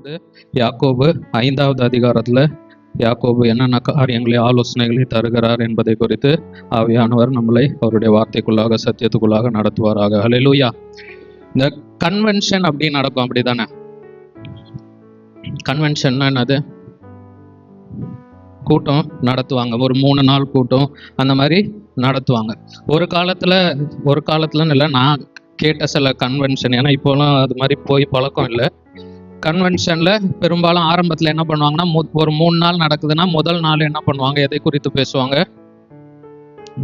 வந்து யாக்கோபு 5வது அதிகாரத்துல யாக்கோபு என்னென்ன காரியங்களை ஆலோசனைகளை தருகிறார் என்பதை குறித்து ஆவியானவர் நம்மளை அவருடைய வார்த்தைக்குள்ளாக சத்தியத்துக்குள்ளாக நடத்துவாராக. ஹல்லேலூயா. இந்த கன்வென்ஷன் அப்படி நடக்கும், அப்படிதானே? கன்வென்ஷன்னா என்னது? கூட்டம் நடத்துவாங்க, ஒரு 3 நாள் கூட்டம் அந்த மாதிரி நடத்துவாங்க. ஒரு காலத்துல இல்லை, நான் கேட்ட சில கன்வென்ஷன், ஏன்னா இப்போலாம் அது மாதிரி போய் பழக்கம் இல்லை. கன்வென்ஷன்ல பெரும்பாலும் ஆரம்பத்துல என்ன பண்ணுவாங்கன்னா, ஒரு 3 நாள் நடக்குதுன்னா முதல் நாள் என்ன பண்ணுவாங்க, எதை குறித்து பேசுவாங்க?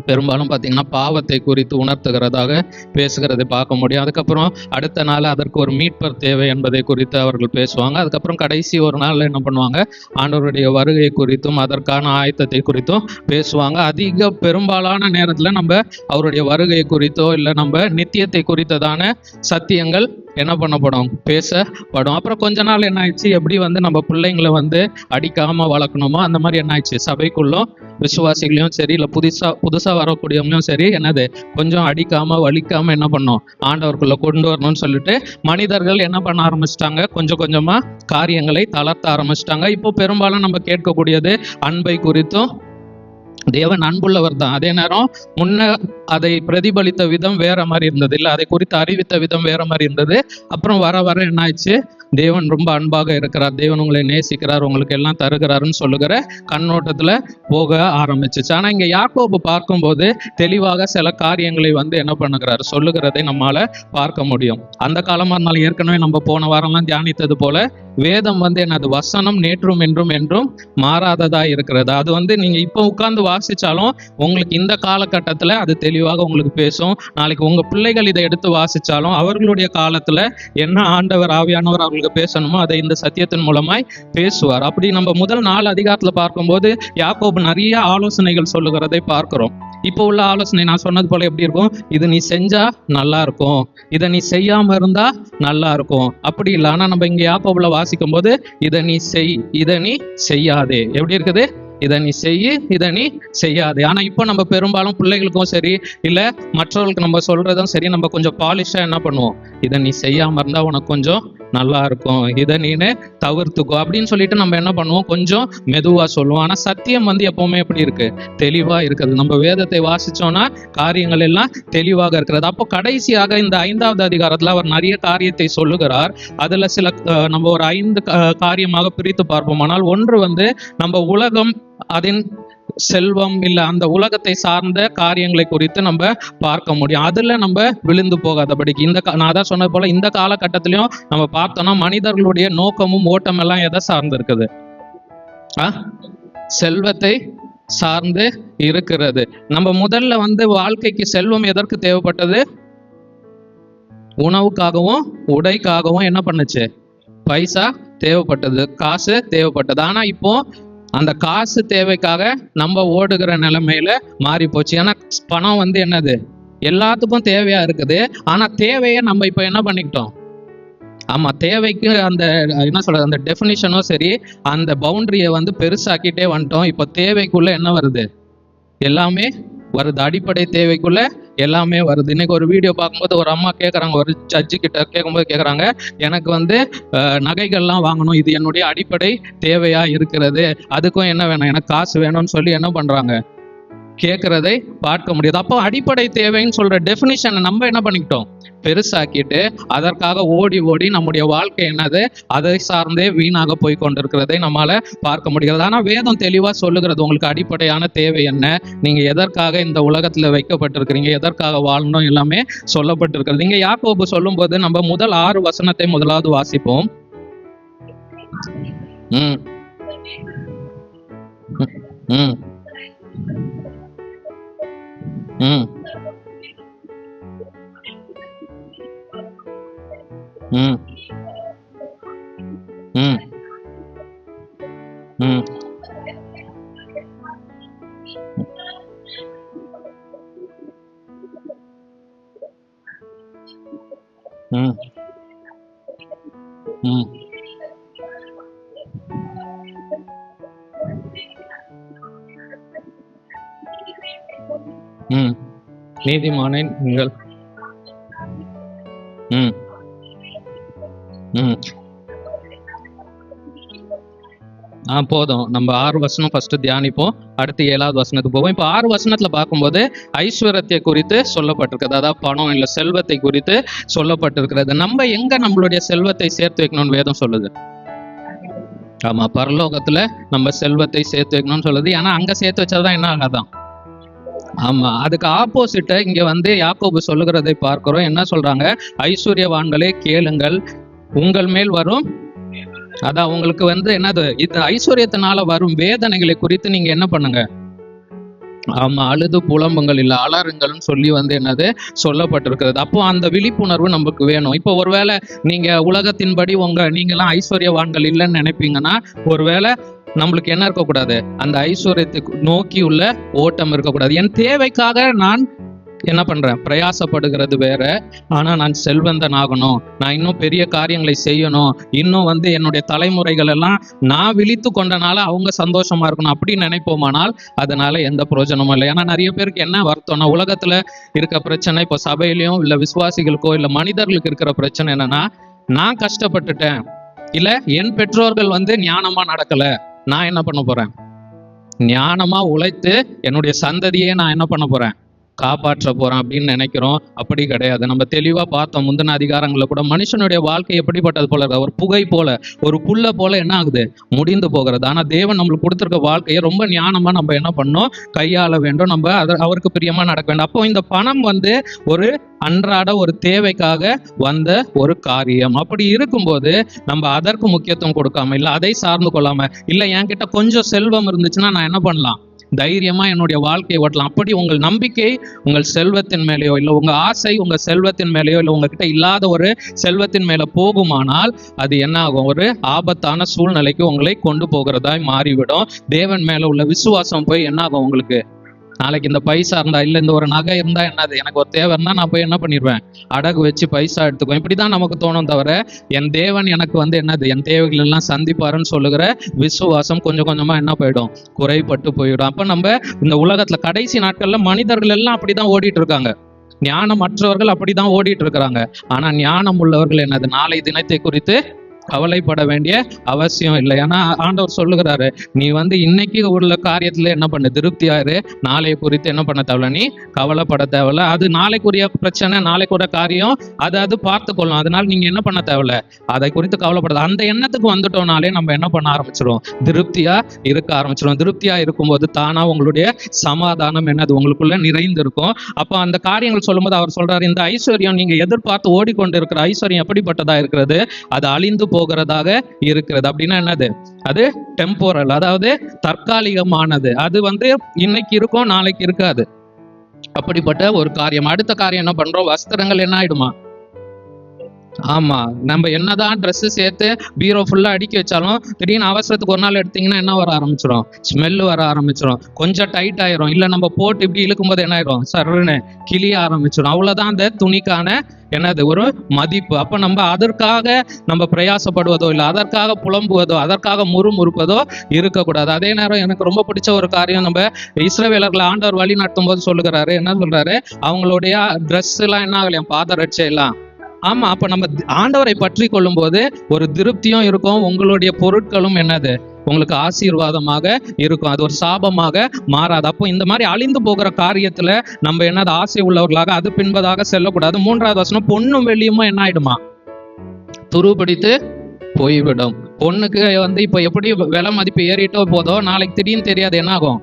பெரும்பாலும் பார்த்தீங்கன்னா பாவத்தை குறித்து உணர்த்துகிறதாக பேசுகிறதை பார்க்க முடியும். அதுக்கப்புறம் அடுத்த நாள் அதற்கு ஒரு மீட்பர் தேவை என்பதை குறித்து அவர்கள் பேசுவாங்க. அதுக்கப்புறம் கடைசி ஒரு நாள் என்ன பண்ணுவாங்க, ஆண்டவருடைய வருகை குறித்தும் அதற்கான ஆயத்தத்தை குறித்தும் பேசுவாங்க. பெரும்பாலான நேரத்தில் நம்ம அவருடைய வருகை குறித்தோ இல்லை நம்ம நித்தியத்தை குறித்ததான சத்தியங்கள் என்ன பண்ணப்படும், பேசப்படும். அப்புறம் கொஞ்ச நாள் என்ன ஆயிடுச்சு, எப்படி நம்ம பிள்ளைங்களை அடிக்காம வளர்க்கணுமோ அந்த மாதிரி என்ன ஆயிடுச்சு, சபைக்குள்ளும் விசுவாசிகளையும் சரி இல்லை புதுசா வரக்கூடியவங்களையும் சரி என்னது கொஞ்சம் அடிக்காம வலிக்காம என்ன பண்ணும், ஆண்டவருக்குள்ள கொண்டு வரணும்னு சொல்லிட்டு மனிதர்கள் என்ன பண்ண ஆரம்பிச்சிட்டாங்க, கொஞ்சம் கொஞ்சமா காரியங்களை தளர்த்த ஆரம்பிச்சிட்டாங்க. இப்போ பெரும்பாலும் நம்ம கேட்கக்கூடியது அன்பை குறித்தும். தேவன் அன்புள்ளவர் தான், அதே நேரம் முன்ன அதை பிரதிபலித்த விதம் வேற மாதிரி இருந்தது, இல்லை அதை குறித்து அறிவித்த விதம் வேற மாதிரி இருந்தது. அப்புறம் வர வர என்ன ஆயிடுச்சு, தேவன் ரொம்ப அன்பாக இருக்கிறார், தேவன் உங்களை நேசிக்கிறார், உங்களுக்கு எல்லாம் தருகிறாருன்னு சொல்லுகிற கண்ணோட்டத்துல போக ஆரம்பிச்சிச்சு. ஆனா இங்க யாக்கோபு பார்க்கும்போது தெளிவாக சில காரியங்களை என்ன பண்ணுகிறார், சொல்லுகிறதை நம்மால பார்க்க முடியும். அந்த காலமா இருந்தாலும் ஏற்கனவே நம்ம போன வாரம்லாம் தியானித்தது போல வேதம் என்னது, வசனம் நேற்றும் என்றும் என்றும் மாறாததா இருக்கிறது. அது நீங்க இப்போ உட்கார்ந்து வாசிச்சாலும் உங்களுக்கு இந்த காலகட்டத்துல அது தெளிவாக உங்களுக்கு பேசும். நாளைக்கு உங்க பிள்ளைகள் இதை எடுத்து வாசிச்சாலும் அவர்களுடைய காலத்துல என்ன ஆண்டவர் ஆவியானவர் அவர்களுக்கு பேசணுமோ அதை இந்த சத்தியத்தின் மூலமாய் பேசுவார். அப்படி நம்ம முதல் 4 அதிகாரத்துல பார்க்கும்போது யாக்கோபு நிறைய ஆலோசனைகள் சொல்லுகிறதை பார்க்கிறோம். இப்போ உள்ள ஆலோசனை நான் சொன்னது போல எப்படி இருக்கும், இது நீ செஞ்சா நல்லா இருக்கும், இதை நீ செய்யாம இருந்தா நல்லா இருக்கும், அப்படி இல்லை. ஆனா நம்ம இங்க யாக்கோபுல வாசிக்கும் போது இதை நீ செய், இதை நீ செய்யாதே, எப்படி இருக்குது, இதை நீ செய்ய, இதை நீ செய்யாதே. ஆனா இப்போ நம்ம பெரும்பாலும் பிள்ளைகளுக்கும் சரி இல்லை மற்றவர்களுக்கு நம்ம சொல்றதும் சரி, நம்ம கொஞ்சம் பாலிஷா என்ன பண்ணுவோம், இதை நீ செய்யாம இருந்தா உனக்கு கொஞ்சம் நல்லா இருக்கும், இதை நீனு தவிர்த்துக்கோ அப்படின்னு சொல்லிட்டு நம்ம என்ன பண்ணுவோம், கொஞ்சம் மெதுவா சொல்லுவோம். ஆனா சத்தியம் எப்பவுமே எப்படி இருக்கு, தெளிவா இருக்குது. நம்ம வேதத்தை வாசிச்சோம்னா காரியங்கள் எல்லாம் தெளிவாக இருக்கிறது. அப்போ கடைசியாக இந்த 5வது அதிகாரத்துல அவர் நிறைய காரியத்தை சொல்லுகிறார். அதுல சில நம்ம ஒரு 5 காரியமாக பிரித்து பார்ப்போம். ஆனால் ஒன்று நம்ம உலகம், அதன் செல்வம் இல்லை அந்த உலகத்தை சார்ந்த காரியங்களை குறித்து நம்ம பார்க்க முடியும். அதுல நம்ம விழுந்து போகாதபடிக்கு நான் தான் சொன்னது போல இந்த காலகட்டத்திலையும் நம்ம பார்த்தோம்னா மனிதர்களுடைய நோக்கமும் ஓட்டம் எல்லாம் எதை சார்ந்து இருக்குது, செல்வத்தை சார்ந்து இருக்கிறது. நம்ம முதல்ல வாழ்க்கைக்கு செல்வம் எதற்கு தேவைப்பட்டது, உணவுக்காகவும் உடைக்காகவும் என்ன பண்ணுச்சு, பைசா தேவைப்பட்டது, காசு தேவைப்பட்டது. ஆனா இப்போ அந்த காசு தேவைக்காக நம்ம ஓடுகிற நிலைமையில மாறி போச்சு. ஏன்னா பணம் என்னது, எல்லாத்துக்கும் தேவையா இருக்குது. ஆனா தேவையை நம்ம இப்ப என்ன பண்ணிக்கிட்டோம், ஆமா தேவைக்கு அந்த என்ன சொல்றது, அந்த டெஃபினிஷனும் சரி அந்த பவுண்டரியை பெருசாக்கிட்டே வந்துட்டோம். இப்ப தேவைக்குள்ள என்ன வருது, எல்லாமே வருது, அடிப்படை தேவைக்குள்ள எல்லாமே வருது. இன்னைக்கு ஒரு வீடியோ பார்க்கும்போது ஒரு அம்மா கேட்குறாங்க, ஒரு ஜட்ஜு கிட்ட கேட்கும்போது கேட்குறாங்க, எனக்கு நகைகள்லாம் வாங்கணும், இது என்னுடைய அடிப்படை தேவையா இருக்கிறது, அதுக்கும் என்ன வேணும், எனக்கு காசு வேணும்னு சொல்லி என்ன பண்றாங்க, கேட்கறதை பார்க்க முடியாது. அப்போ அடிப்படை தேவைன்னு சொல்ற டெஃபினிஷனை நம்ம என்ன பண்ணிக்கிட்டோம், பெருசாக்கிட்டு அதற்காக ஓடி ஓடி நம்முடைய வாழ்க்கை என்னது, அதை சார்ந்தே வீணாக போய் கொண்டிருக்கிறதை நம்மால பார்க்க முடிகிறது. ஆனா வேதம் தெளிவா சொல்லுகிறது, உங்களுக்கு அடிப்படையான தேவை என்ன, நீங்க எதற்காக இந்த உலகத்துல வைக்கப்பட்டிருக்கிறீங்க, எதற்காக வாழணும், எல்லாமே சொல்லப்பட்டிருக்கிறது. இங்க யாக்கோபு சொல்லும் போது நம்ம முதல் 6 வசனத்தை முதலாவது வாசிப்போம். ம் ம் ம் ம் ம் ம் ம் ம் ம் நீதிமானை நீங்கள் ம் ம் போதும். நம்ம 6 வசனம் ஃபர்ஸ்ட் தியானிப்போம், அடுத்து 7வது வசனத்துக்கு போவோம். இப்போ 6 வசனத்துல பார்க்கும்போது ஐஸ்வர்யத்தை குறித்து சொல்லப்பட்டிருக்கிறது, அதாவது பணம் இல்ல செல்வத்தை குறித்து சொல்லப்பட்டிருக்கிறது. நம்ம எங்க நம்மளுடைய செல்வத்தை சேர்த்து வைக்கணும்னு வேதம் சொல்லுது? ஆமா, பரலோகத்துல நம்ம செல்வத்தை சேர்த்து வைக்கணும்னு சொல்லுது. ஏன்னா அங்க சேர்த்து வச்சாதான் என்ன ஆகாதான். ஆமா, அதுக்கு ஆப்போசிட்ட இங்க வந்து யாக்கோபு சொல்லுகிறதை பார்க்கிறோம். என்ன சொல்றாங்க? ஐஸ்வர்யவான்களே கேளுங்கள், உங்கள் மேல் வரும், அதான் உங்களுக்கு வந்து என்னது, இந்த ஐஸ்வர்யத்தினால வரும் வேதனைகளை குறித்து நீங்க என்ன பண்ணுங்க? ஆமா, அழுது புலம்புங்கள் இல்ல அலறுங்கள்னு சொல்லி வந்து என்னது சொல்லப்பட்டிருக்கிறது. அப்போ அந்த விழிப்புணர்வு நமக்கு வேணும். இப்போ ஒருவேளை நீங்க உலகத்தின்படி நீங்கெல்லாம் ஐஸ்வர்யவான்கள் இல்லைன்னு நினைப்பீங்கன்னா, ஒருவேளை நம்மளுக்கு என்ன இருக்கக்கூடாது? அந்த ஐஸ்வர்யத்தை நோக்கி உள்ள ஓட்டம் இருக்கக்கூடாது. என் தேவைக்காக நான் என்ன பண்றேன்? பிரயாசப்படுகிறது வேற. ஆனா நான் செல்வந்தன் ஆகணும், நான் இன்னும் பெரிய காரியங்களை செய்யணும், இன்னும் வந்து என்னுடைய தலைமுறைகள் எல்லாம் நான் விழித்து கொண்டனால அவங்க சந்தோஷமா இருக்கணும் அப்படின்னு நினைப்போமானால் அதனால எந்த பிரயோஜனமும் இல்லை. ஏன்னா நிறைய பேருக்கு என்ன வருத்தம்னா, உலகத்துல இருக்க பிரச்சனை, இப்போ சபையிலையும் இல்ல விசுவாசிகளுக்கோ இல்ல மனிதர்களுக்கு இருக்கிற பிரச்சனை என்னன்னா, நான் கஷ்டப்பட்டுட்டேன், இல்ல என் பெற்றோர்கள் வந்து ஞானமா நடக்கல, நான் என்ன பண்ண போறேன்? ஞானமா உழைத்து என்னுடைய சந்ததியே நான் என்ன பண்ண போறேன்? காப்பாற்ற போறோம் அப்படின்னு நினைக்கிறோம். அப்படி கிடையாது. நம்ம தெளிவா பார்த்தோம் முந்தின அதிகாரங்கள்ல கூட, மனுஷனுடைய வாழ்க்கை எப்படிப்பட்டது போல இருக்கு? ஒரு புகை போல, ஒரு புல்ல போல என்ன ஆகுது? முடிந்து போகிறது. ஆனா தேவன் நம்மளுக்கு கொடுத்திருக்க வாழ்க்கையை ரொம்ப ஞானமா நம்ம என்ன பண்ணோம்? கையாள வேண்டும். நம்ம அவருக்கு பிரியமா நடக்க வேண்டும். அப்போ இந்த பணம் வந்து ஒரு அன்றாட ஒரு தேவைக்காக வந்த ஒரு காரியம். அப்படி இருக்கும்போது நம்ம அதற்கு முக்கியத்துவம் கொடுக்காம, இல்ல அதை சார்ந்து கொள்ளாம, இல்ல என்கிட்ட கொஞ்சம் செல்வம் இருந்துச்சுன்னா நான் என்ன பண்ணலாம்? தைரியமா என்னுடைய வாழ்க்கையை ஓட்டலாம். அப்படி உங்கள் நம்பிக்கை உங்கள் செல்வத்தின் மேலேயோ இல்ல உங்க ஆசை உங்க செல்வத்தின் மேலேயோ இல்ல உங்ககிட்ட இல்லாத ஒரு செல்வத்தின் மேல போகுமானால் அது என்ன ஆகும்? ஒரு ஆபத்தான சூழ்நிலைக்கு உங்களை கொண்டு போகிறதாய் மாறிவிடும். தேவன் மேல உள்ள விசுவாசம் போய் என்ன ஆகும்? உங்களுக்கு நாளைக்கு இந்த பைசா இருந்தா இல்ல இந்த ஒரு நகை இருந்தா என்னது, எனக்கு ஒரு தேவை இருந்தா நான் போய் என்ன பண்ணிடுவேன்? அடகு வச்சு பைசா எடுத்துக்குவேன். இப்படிதான் நமக்கு தோணும் தவிர, என் தேவன் எனக்கு வந்து என்னது, என் தேவைகள் எல்லாம் சந்திப்பாருன்னு சொல்லுகிற விசுவாசம் கொஞ்சம் கொஞ்சமா என்ன போயிடும்? குறைபட்டு போயிடும். அப்ப நம்ம இந்த உலகத்துல கடைசி நாட்கள்ல மனிதர்கள் எல்லாம் அப்படிதான் ஓடிட்டு இருக்காங்க. ஞானம் மற்றவர்கள் அப்படிதான் ஓடிட்டு இருக்கிறாங்க. ஆனா ஞானம் உள்ளவர்கள் என்னது? நாளை தினத்தை குறித்து கவலைப்பட வேண்டிய அவசியம் இல்லை. ஏன்னா ஆண்டவர் சொல்லுகிறாரு, நீ வந்து இன்னைக்கு உள்ள காரியத்துல என்ன பண்ணு? திருப்தியாரு. நாளைய குறித்து என்ன பண்ண தேவையில்ல, நீ கவலைப்பட தேவையில்ல. அது நாளைக்குரிய பிரச்சனை, நாளைக்குரிய காரியம், அது பார்த்து கொள்ளும். அதனால நீங்க என்ன பண்ண தேவையில்ல, அதை குறித்து கவலைப்படாது. அந்த எண்ணத்துக்கு வந்துட்டோம்னாலே நம்ம என்ன பண்ண ஆரம்பிச்சிடும்? திருப்தியா இருக்க ஆரம்பிச்சிடும். திருப்தியா இருக்கும்போது தானா உங்களுடைய சமாதானம் என்னது உங்களுக்குள்ள நிறைந்து இருக்கும். அப்போ அந்த காரியங்கள் சொல்லும்போது அவர் சொல்றாரு, இந்த ஐஸ்வர்யம் நீங்க எதிர்பார்த்து ஓடிக்கொண்டு இருக்கிற ஐஸ்வர்யம் எப்படிப்பட்டதா இருக்கிறது? அது அழிந்து போகிறதாக இருக்கிறது. அப்படின்னா என்னது? அது டெம்போரல், அதாவது தற்காலிகமானது. அது வந்து இன்னைக்கு இருக்கும், நாளைக்கு இருக்காது. அப்படிப்பட்ட ஒரு காரியம். அடுத்த காரியம் என்ன பண்றோம்? வஸ்திரங்கள் என்ன ஆயிடுமா? ஆமா, நம்ம என்னதான் ட்ரெஸ் சேர்த்து பீரோ ஃபுல்லா அடுக்கி வச்சாலும் திடீர்னு அவசரத்துக்கு ஒரு நாள் எடுத்தீங்கன்னா என்ன வர ஆரம்பிச்சிடும்? ஸ்மெல் வர ஆரம்பிச்சிடும். கொஞ்சம் டைட் ஆயிரும். இல்ல நம்ம போட்டு இப்படி இழுக்கும் போது என்ன ஆயிரும்? சர்ன்னு கிளிய ஆரம்பிச்சிடும். அவ்வளவுதான் அந்த துணிக்கான என்னது ஒரு மதிப்பு. அப்ப நம்ம அதற்காக நம்ம பிரயாசப்படுவதோ இல்ல அதற்காக புலம்புவதோ அதற்காக முறுமுறுப்பதோ இருக்கக்கூடாது. அதே நேரம் எனக்கு ரொம்ப பிடிச்ச ஒரு காரியம், நம்ம இஸ்ரவேலர்களை ஆண்டவர் வழி நடத்தும் போது சொல்லுகிறாரு, என்ன சொல்றாரு? அவங்களுடைய ட்ரெஸ் எல்லாம் என்ன ஆகலையாம்? பாதரட்சை எல்லாம். ஆமா, அப்ப நம்ம ஆண்டவரை பற்றி கொள்ளும் போது ஒரு திருப்தியும் இருக்கும். உங்களுடைய பொருட்களும் என்னது? உங்களுக்கு ஆசீர்வாதமாக இருக்கும். அது ஒரு சாபமாக மாறாது. அப்போ இந்த மாதிரி அழிந்து போகிற காரியத்துல நம்ம என்னது ஆசை உள்ளவர்களாக அது பின்பதாக செல்லக்கூடாது. 3வது வசனம், பொண்ணும் வெள்ளியுமா என்ன ஆயிடுமா? துருபிடித்து போய்விடும். பொண்ணுக்கு வந்து இப்ப எப்படி விலை மதிப்பு ஏறிட்டோ போதோ, நாளைக்கு திடீர்னு தெரியாது என்ன ஆகும்?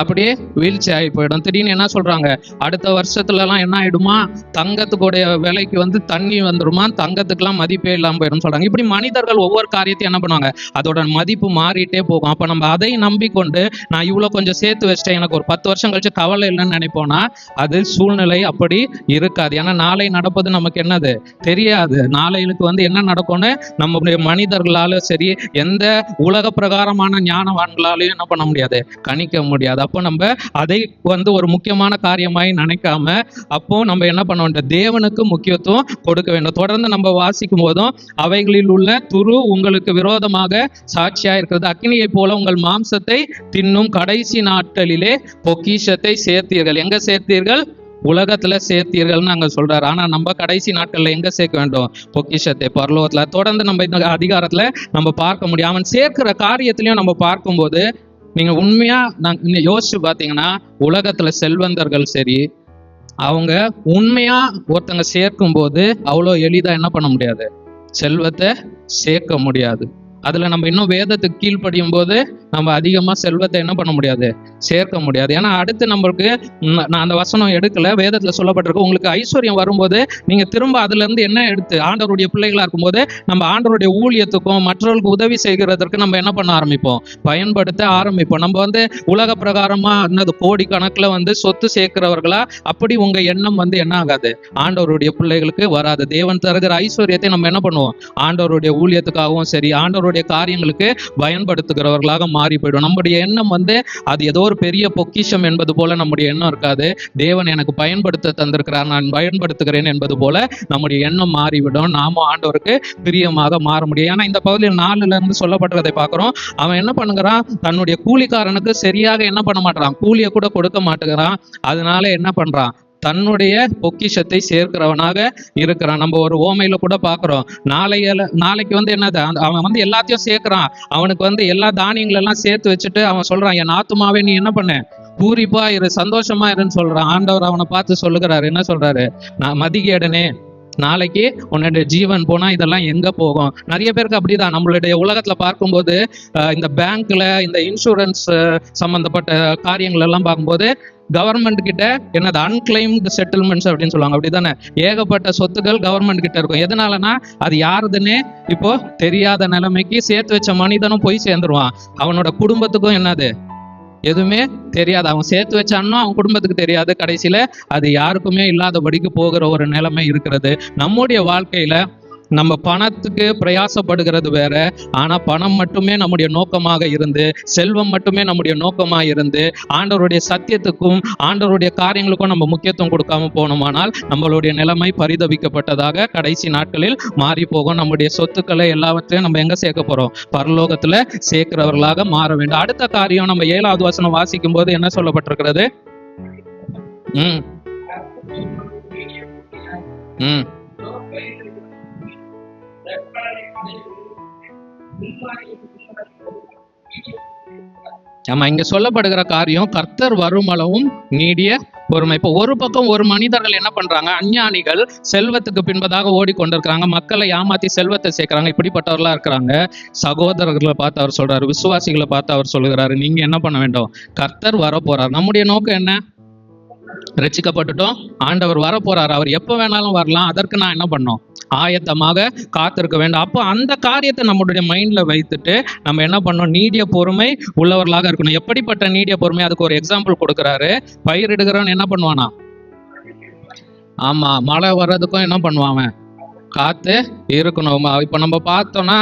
அப்படியே வீழ்ச்சி ஆகி போயிடும். திடீர்னு என்ன சொல்றாங்க? அடுத்த வருஷத்துல எல்லாம் என்ன ஆயிடுமா? தங்கத்துக்குடைய விலைக்கு வந்து தண்ணி வந்துருமா? தங்கத்துக்கெல்லாம் மதிப்பே இல்லாம போயிடும் சொல்றாங்க. இப்படி மனிதர்கள் ஒவ்வொரு காரியத்தையும் என்ன பண்ணுவாங்க? அதோட மதிப்பு மாறிட்டே போகும். அப்ப நம்ம அதை நம்பிக்கொண்டு நான் இவ்வளவு கொஞ்சம் சேர்த்து வச்சிட்டேன், எனக்கு ஒரு 10 வருஷம் கழிச்சு கவலை இல்லைன்னு நினைப்போம்னா அது சூழ்நிலை அப்படி இருக்காது. ஏன்னா நாளை நடப்பது நமக்கு என்னது தெரியாது. நாளைக்கு வந்து என்ன நடக்கும்னு நம்முடைய மனிதர்களால சரி, எந்த உலக பிரகாரமான ஞானவான்களாலையும் என்ன பண்ண முடியாது, கணிக்க முடியாது. அப்போ நம்ம அதை வந்து ஒரு முக்கியமான காரியமாய் நினைக்காம அப்போ நம்ம என்ன பண்ண வேண்டும்? தேவனுக்கு முக்கியத்துவம் கொடுக்க வேண்டும். தொடர்ந்து நம்ம வாசிக்கும் போதும், அவைகளில் உள்ள துரு உங்களுக்கு விரோதமாக சாட்சியா இருக்கிறது, அக்கினியை போல உங்கள் மாம்சத்தை தின்னும், கடைசி நாட்களிலே பொக்கிஷத்தை சேர்த்தீர்கள். எங்க சேர்த்தீர்கள்? உலகத்துல சேர்த்தீர்கள்னு அங்க சொல்றாரு. ஆனா நம்ம கடைசி நாட்கள்ல எங்க சேர்க்க வேண்டும்? பொக்கிஷத்தை பரலோகத்துல. தொடர்ந்து நம்ம இந்த அதிகாரத்துல நம்ம பார்க்க முடியும். அவன் சேர்க்கிற காரியத்திலையும் நம்ம பார்க்கும்போது நீங்க உண்மையா யோசிச்சு பாத்தீங்கன்னா, உலகத்துல செல்வந்தர்கள் சரி, அவங்க உண்மையா ஒருத்தங்க சேர்க்கும் போது அவ்வளோ எளிதா என்ன பண்ண முடியாது? செல்வத்தை சேர்க்க முடியாது. அதுல நம்ம இன்னும் வேதத்துக்கு கீழ்ப்படியும் போது நம்ம அதிகமா செல்வத்தை என்ன பண்ண முடியாது? சேர்க்க முடியாது. ஏன்னா அடுத்து நம்மளுக்கு நான் அந்த வசனம் எடுக்கல, வேதத்துல சொல்லப்பட்டிருக்கு, உங்களுக்கு ஐஸ்வர்யம் வரும்போது நீங்க திரும்ப அதுல இருந்து என்ன எடுத்து ஆண்டவருடைய பிள்ளைகளா இருக்கும்போது நம்ம ஆண்டவருடைய ஊழியத்துக்கும் மற்றவர்களுக்கு உதவி செய்கிறதற்கு நம்ம என்ன பண்ண ஆரம்பிப்போம்? பயன்படுத்த ஆரம்பிப்போம். நம்ம உலக பிரகாரமா கோடி கணக்குல சொத்து சேர்க்கிறவர்களா அப்படி உங்க எண்ணம் என்ன ஆகாது? ஆண்டவருடைய பிள்ளைகளுக்கு வராது. தேவன் தருகிற ஐஸ்வர்யத்தை நம்ம என்ன பண்ணுவோம்? ஆண்டவருடைய ஊழியத்துக்காகவும் சரி, ஆண்டவருடைய காரியங்களுக்கு பயன்படுத்துகிறவர்களாக மாறி போயிடும். நம்முடைய எண்ணம் அது ஏதோ ஒரு பெரிய பொக்கிஷம் என்பது போல நம்முடைய எண்ணம் இருக்காது. தேவன் எனக்கு பயன்படுத்த தந்திருக்கிறார், நான் பயன்படுத்துகிறேன் என்பது போல நம்முடைய எண்ணம் மாறிவிடும். நாம ஆண்டவருக்கு பிரியமாக மாற முடியும். ஏன்னா இந்த பகுதியில் 4ல இருந்து சொல்லப்பட்டதை பார்க்கிறோம். அவன் என்ன பண்ணுகிறான்? தன்னுடைய கூலிக்காரனுக்கு சரியாக என்ன பண்ண மாட்டான்? கூலியை கூட கொடுக்க மாட்டேங்கிறான். அதனால என்ன பண்றான்? தன்னுடைய பொக்கிஷத்தை சேர்க்கிறவனாக இருக்கிறான். நம்ம ஒரு ஓமையில கூட பாக்குறோம். நாளைக்கு என்னது, அவன் எல்லாத்தையும் சேர்க்கிறான். அவனுக்கு எல்லா தானியங்கள் எல்லாம் சேர்த்து வச்சுட்டு அவன் சொல்றான், என் ஆத்துமாவே நீ என்ன பண்ண? பூரிப்பா இரு, சந்தோஷமா இருன்னு சொல்றான். ஆண்டவர் அவனை பார்த்து சொல்லுகிறாரு, என்ன சொல்றாரு? நான் மதிகேடனே, நாளைக்கு உன்னுடைய ஜீவன் போனா இதெல்லாம் எங்க போகும்? நிறைய பேருக்கு அப்படிதான். நம்மளுடைய உலகத்துல பார்க்கும்போது இந்த பேங்க்ல இந்த இன்சூரன்ஸ் சம்பந்தப்பட்ட காரியங்கள் எல்லாம் பார்க்கும்போது கவர்மெண்ட் கிட்ட என்னது அன்கிளைம்டு செட்டில்மெண்ட்ஸ் அப்படின்னு சொல்லுவாங்க. அப்படிதானே? ஏகப்பட்ட சொத்துக்கள் கவர்மெண்ட் கிட்ட இருக்கும். எதனாலனா அது யாருதுன்னே இப்போ தெரியாத நிலைமைக்கு சேர்த்து வச்ச மனிதனும் போய் சேர்ந்துருவான். அவனோட குடும்பத்துக்கும் என்னது எதுவுமே தெரியாது. அவன் சேர்த்து வச்சானோ அவன் குடும்பத்துக்கு தெரியாது. கடைசியில அது யாருக்குமே இல்லாதபடிக்கு போகிற ஒரு நிலைமை இருக்கிறது. நம்முடைய வாழ்க்கையில நம்ம பணத்துக்கு பிரயாசப்படுகிறது வேற, ஆனா பணம் மட்டுமே நம்முடைய நோக்கமாக இருந்து, செல்வம் மட்டுமே நம்முடைய நோக்கமாக இருந்து, ஆண்டவருடைய சத்தியத்துக்கும் ஆண்டவருடைய காரியங்களுக்கும் நம்ம முக்கியத்துவம் கொடுக்காம போனோமானால் நம்மளுடைய நிலைமை பரிதவிக்கப்பட்டதாக கடைசி நாட்களில் மாறி போகும். நம்முடைய சொத்துக்களை எல்லாவற்றையும் நம்ம எங்க சேர்க்க போறோம்? பரலோகத்துல சேர்க்கிறவர்களாக மாற வேண்டும். அடுத்த காரியம் நம்ம 7வது வசனம் வாசிக்கும் போது என்ன சொல்லப்பட்டிருக்கிறது? ஆமா, இங்க சொல்லப்படுகிற காரியம் கர்த்தர் வருமளவும் நீடிய பொறுமை. இப்போ ஒரு பக்கம் ஒரு மனிதர்கள் என்ன பண்றாங்க? அஞ்ஞானிகள் செல்வத்துக்கு பின்பதாக ஓடிக்கொண்டிருக்கிறாங்க, மக்களை ஏமாத்தி செல்வத்தை சேர்க்கிறாங்க. இப்படிப்பட்டவர்களா இருக்கிறாங்க. சகோதரர்களை பார்த்து அவர் சொல்றாரு, விசுவாசிகளை பார்த்து அவர் சொல்லுகிறாரு, நீங்க என்ன பண்ண வேண்டும்? கர்த்தர் வர போறார். நம்முடைய நோக்கம் என்ன? ரட்சிக்கப்பட்டுட்டோம், ஆண்டவர் வர போறாரு, அவர் எப்ப வேணாலும் வரலாம். அதற்கு நான் என்ன பண்ணோம்? ஆயத்தமாக காத்திருக்க வேண்டும். அப்போ அந்த காரியத்தை நம்மளுடைய மைண்ட்ல வைத்துட்டு நம்ம என்ன பண்ணோம்? நீடிய பொறுமை உள்ளவர்களாக இருக்கணும். எப்படிப்பட்ட நீடிய பொறுமை? அதுக்கு ஒரு எக்ஸாம்பிள் கொடுக்கிறாரு. பயிரிடுகிறவன் என்ன பண்ணுவானா? ஆமா, மழை வர்றதுக்கும் என்ன பண்ணுவான்? காத்து இருக்கணும். இப்ப நம்ம பார்த்தோம்னா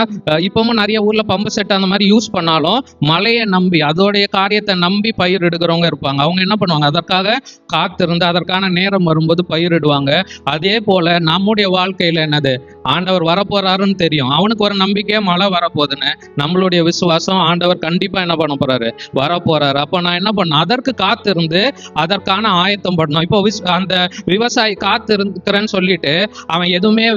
இப்பவும் நிறைய ஊர்ல பம்பு செட் அந்த மாதிரி யூஸ் பண்ணாலும் மழையை நம்பி அதோடைய காரியத்தை நம்பி பயிரிடுகிறவங்க இருப்பாங்க. அவங்க என்ன பண்ணுவாங்க? அதற்காக காத்திருந்து அதற்கான நேரம் வரும்போது பயிரிடுவாங்க. அதே போல நம்முடைய வாழ்க்கையில என்னது? ஆண்டவர் வரப்போறாருன்னு தெரியும், அவனுக்கு ஒரு நம்பிக்கை மழை வரப்போகுதுன்னு. நம்மளுடைய விசுவாசம் ஆண்டவர் கண்டிப்பா என்ன பண்ண போறாரு? வரப்போறாரு. அப்ப நான் என்ன பண்ண? அதற்கு காத்திருந்து அதற்கான ஆயத்தம் பண்ணணும். இப்போ அந்த விவசாயி காத்திருக்கிறேன்னு சொல்லிட்டு அவன் எதுவுமே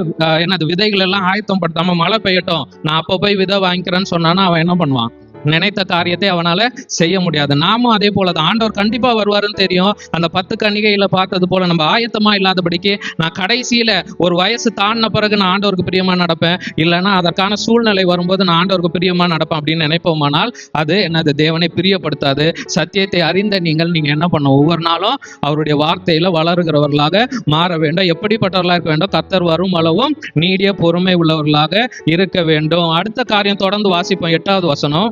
என்னது விதைகள் எல்லாம் ஆயத்தம் படுத்தாம மழை பெய்யட்டும் நான் அப்ப போய் விதை வாங்கிக்கிறேன்னு சொன்னானா அவன் என்ன பண்ணுவான்? நினைத்த காரியத்தை அவனால செய்ய முடியாது. நாமும் அதே போலதான். ஆண்டவர் கண்டிப்பா வருவாருன்னு தெரியும். அந்த 10 கன்னிகையில பார்த்தது போல நம்ம ஆயத்தமா இல்லாதபடிக்கு நான் கடைசியில ஒரு வயசு தாண்டின பிறகு நான் ஆண்டவருக்கு பிரியமா நடப்பேன், இல்லைன்னா அதற்கான சூழ்நிலை வரும்போது நான் ஆண்டவருக்கு பிரியமா நடப்பேன் அப்படின்னு நினைப்போமானால் அது என்னது? தேவனை பிரியப்படுத்தாது. சத்தியத்தை அறிந்த நீங்க என்ன பண்ணும்? ஒவ்வொரு நாளும் அவருடைய வார்த்தையில வளருகிறவர்களாக மாற வேண்டும். எப்படிப்பட்டவர்களாக இருக்க வேண்டும்? கர்த்தர் வரும் அளவும் நீடிய பொறுமை உள்ளவர்களாக இருக்க வேண்டும். அடுத்த காரியம் தொடர்ந்து வாசிப்போம். 8வது வசனம்.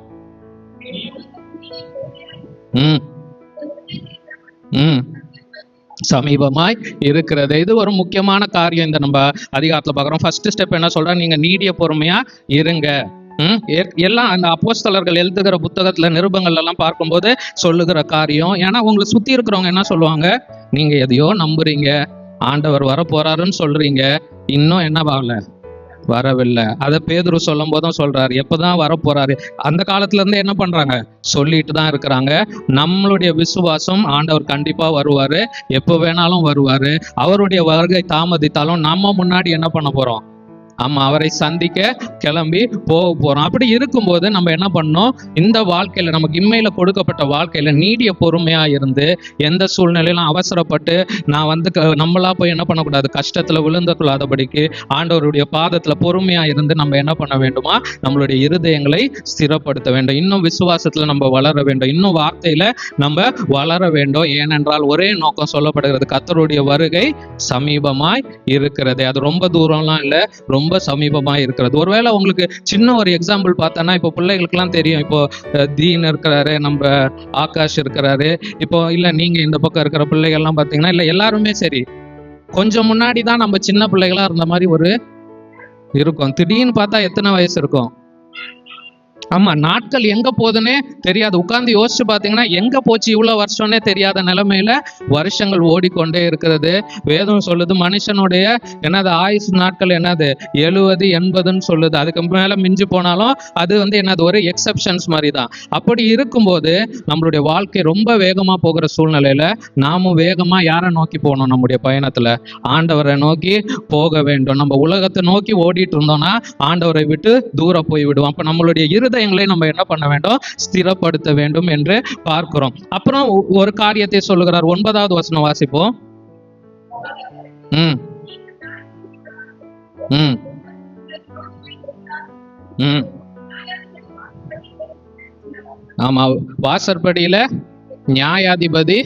சமீபமாய் இருக்கிறது. இது ஒரு முக்கியமான காரியம். இந்த நம்ம அதிகாரத்துல பார்க்கிறோம். ஃபர்ஸ்ட் ஸ்டெப் என்ன சொல்ற? நீங்க நீடிய பொறுமையா இருங்க. எல்லாம் அந்த அப்போஸ்தலர்கள் எழுதுகிற புத்தகத்துல நிருபங்கள் எல்லாம் பார்க்கும்போது சொல்லுகிற காரியம். ஏன்னா உங்களை சுத்தி இருக்கிறவங்க என்ன சொல்லுவாங்க? நீங்க எதையோ நம்புறீங்க, ஆண்டவர் வர போறாருன்னு சொல்றீங்க, இன்னும் என்ன ஆகல? வரவில்லை. அதை பேதுரு சொல்லும் போதும் சொல்றாரு, எப்பதான் வரப்போறாரு. அந்த காலத்துல இருந்து என்ன பண்றாங்க, சொல்லிட்டு தான் இருக்கிறாங்க. நம்மளுடைய விசுவாசம், ஆண்டவர் கண்டிப்பா வருவாரு, எப்ப வேணாலும் வருவாரு. அவருடைய வருகை தாமதித்தாலும் நம்ம முன்னாடி என்ன பண்ண போறோம், ஆமா, அவரை சந்திக்க கிளம்பி போக போறோம். அப்படி இருக்கும்போது நம்ம என்ன பண்ணோம், இந்த வாழ்க்கையில நமக்கு இம்மையில கொடுக்கப்பட்ட வாழ்க்கையில நீடிய பொறுமையா இருந்து, எந்த சூழ்நிலையிலும் அவசரப்பட்டு நான் வந்து நம்மளா போய் என்ன பண்ணக்கூடாது, கஷ்டத்துல விழுந்து கொள்ளாதபடிக்கு ஆண்டவருடைய பாதத்துல பொறுமையா இருந்து நம்ம என்ன பண்ண வேண்டுமா, நம்மளுடைய இருதயங்களை ஸ்திரப்படுத்த வேண்டும். இன்னும் விசுவாசத்துல நம்ம வளர வேண்டும், இன்னும் வார்த்தையில நம்ம வளர வேண்டும். ஏனென்றால் ஒரே நோக்கம் சொல்லப்படுகிறது, கர்த்தருடைய வருகை சமீபமாய் இருக்கிறது. அது ரொம்ப தூரம்லாம் இல்லை, ரொம்ப சமீபமா இருக்கிறது. ஒருவேளை உங்களுக்கு சின்ன ஒரு எக்ஸாம்பிள் பார்த்தோன்னா, இப்போ பிள்ளைகளுக்கெல்லாம் தெரியும். இப்போ தீன் இருக்கிறாரு, நம்ம ஆகாஷ் இருக்கிறாரு, இப்போ இல்ல நீங்க இந்த பக்கம் இருக்கிற பிள்ளைகள்லாம் பார்த்தீங்கன்னா, இல்ல எல்லாருமே சரி, கொஞ்சம் முன்னாடி தான் நம்ம சின்ன பிள்ளைகளா இருந்த மாதிரி ஒரு இருக்கும். திடீர்னு பார்த்தா எத்தனை வயசு இருக்கும், ஆமா, நாட்கள் எங்க போகுதுன்னே தெரியாது. உட்கார்ந்து யோசிச்சு பார்த்தீங்கன்னா எங்க போச்சு இவ்வளவு வருஷம்னே தெரியாத நிலைமையில வருஷங்கள் ஓடிக்கொண்டே இருக்கிறது. வேதம் சொல்லுது, மனுஷனுடைய என்னது ஆயுசு நாட்கள் என்னது 70 80ன்னு சொல்லுது. அதுக்கு மேல மிஞ்சி போனாலும் அது வந்து என்னது ஒரு எக்ஸப்ஷன்ஸ் மாதிரி தான். அப்படி இருக்கும்போது நம்மளுடைய வாழ்க்கை ரொம்ப வேகமா போகிற சூழ்நிலையில நாமும் வேகமா யாரை நோக்கி போகணும், நம்முடைய பயணத்துல ஆண்டவரை நோக்கி போக வேண்டும். நம்ம உலகத்தை நோக்கி ஓடிட்டு இருந்தோம்னா ஆண்டவரை விட்டு தூரம் போய் விடுவோம். அப்ப நம்மளுடைய இருதயங்களை நம்ம என்ன பண்ண வேண்டும், ஸ்திரப்படுத்த வேண்டும் என்று பார்க்கிறோம். அப்புறம் ஒரு காரியத்தை சொல்லுகிறார். 9வது வசனம் வாசிப்போம். ம் ம் ம் ஆமா, வாசற்படியில நியாயாதிபதி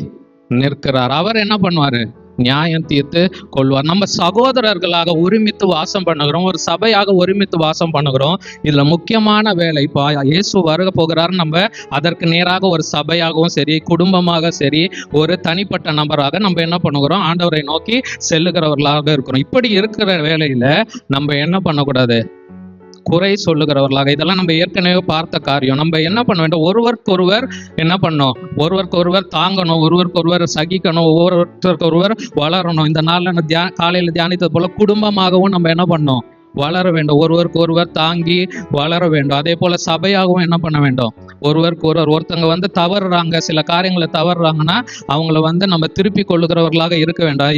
நிற்கிறார். அவர் என்ன பண்ணுவாரு, நியாயம் தீர்த்து கொள்வார். நம்ம சகோதரர்களாக ஒருமித்து வாசம் பண்ணுகிறோம், ஒரு சபையாக ஒருமித்து வாசம் பண்ணுகிறோம். இதுல முக்கியமான வேலை, இப்போ இயேசு வருக போகிறார், நம்ம அதற்கு நேராக ஒரு சபையாகவும் சரி, குடும்பமாக சரி, ஒரு தனிப்பட்ட நபராக நம்ம என்ன பண்ணுகிறோம், ஆண்டவரை நோக்கி செல்லுகிறவர்களாக இருக்கிறோம். இப்படி இருக்கிற வேலையில நம்ம என்ன பண்ணக்கூடாது, குறை சொல்லுகிறவர்களாக. இதெல்லாம் நம்ம ஏற்கனவே பார்த்த காரியம். நம்ம என்ன பண்ண வேண்டும், ஒருவருக்கொருவர் என்ன பண்ணணும், ஒருவருக்கொருவர் தாங்கணும், ஒருவருக்கொருவர் சகிக்கணும், ஒவ்வொருத்தருக்கொருவர் வளரணும். இந்த நாள்ல காலையில தியானித்தது போல குடும்பமாகவும் நம்ம என்ன பண்ணணும், வளர வேண்டும், ஒருவருக்கு ஒருவர் தாங்கி வளர வேண்டும். அதே போல சபையாகவும் என்ன பண்ண வேண்டும், ஒருவருக்கு ஒருவர், ஒருத்தங்க வந்து தவறுறாங்க, சில காரியங்களை தவறுறாங்கன்னா அவங்கள வந்து நம்ம திருப்பி கொள்ளுகிறவர்களாக இருக்க வேண்டாம்.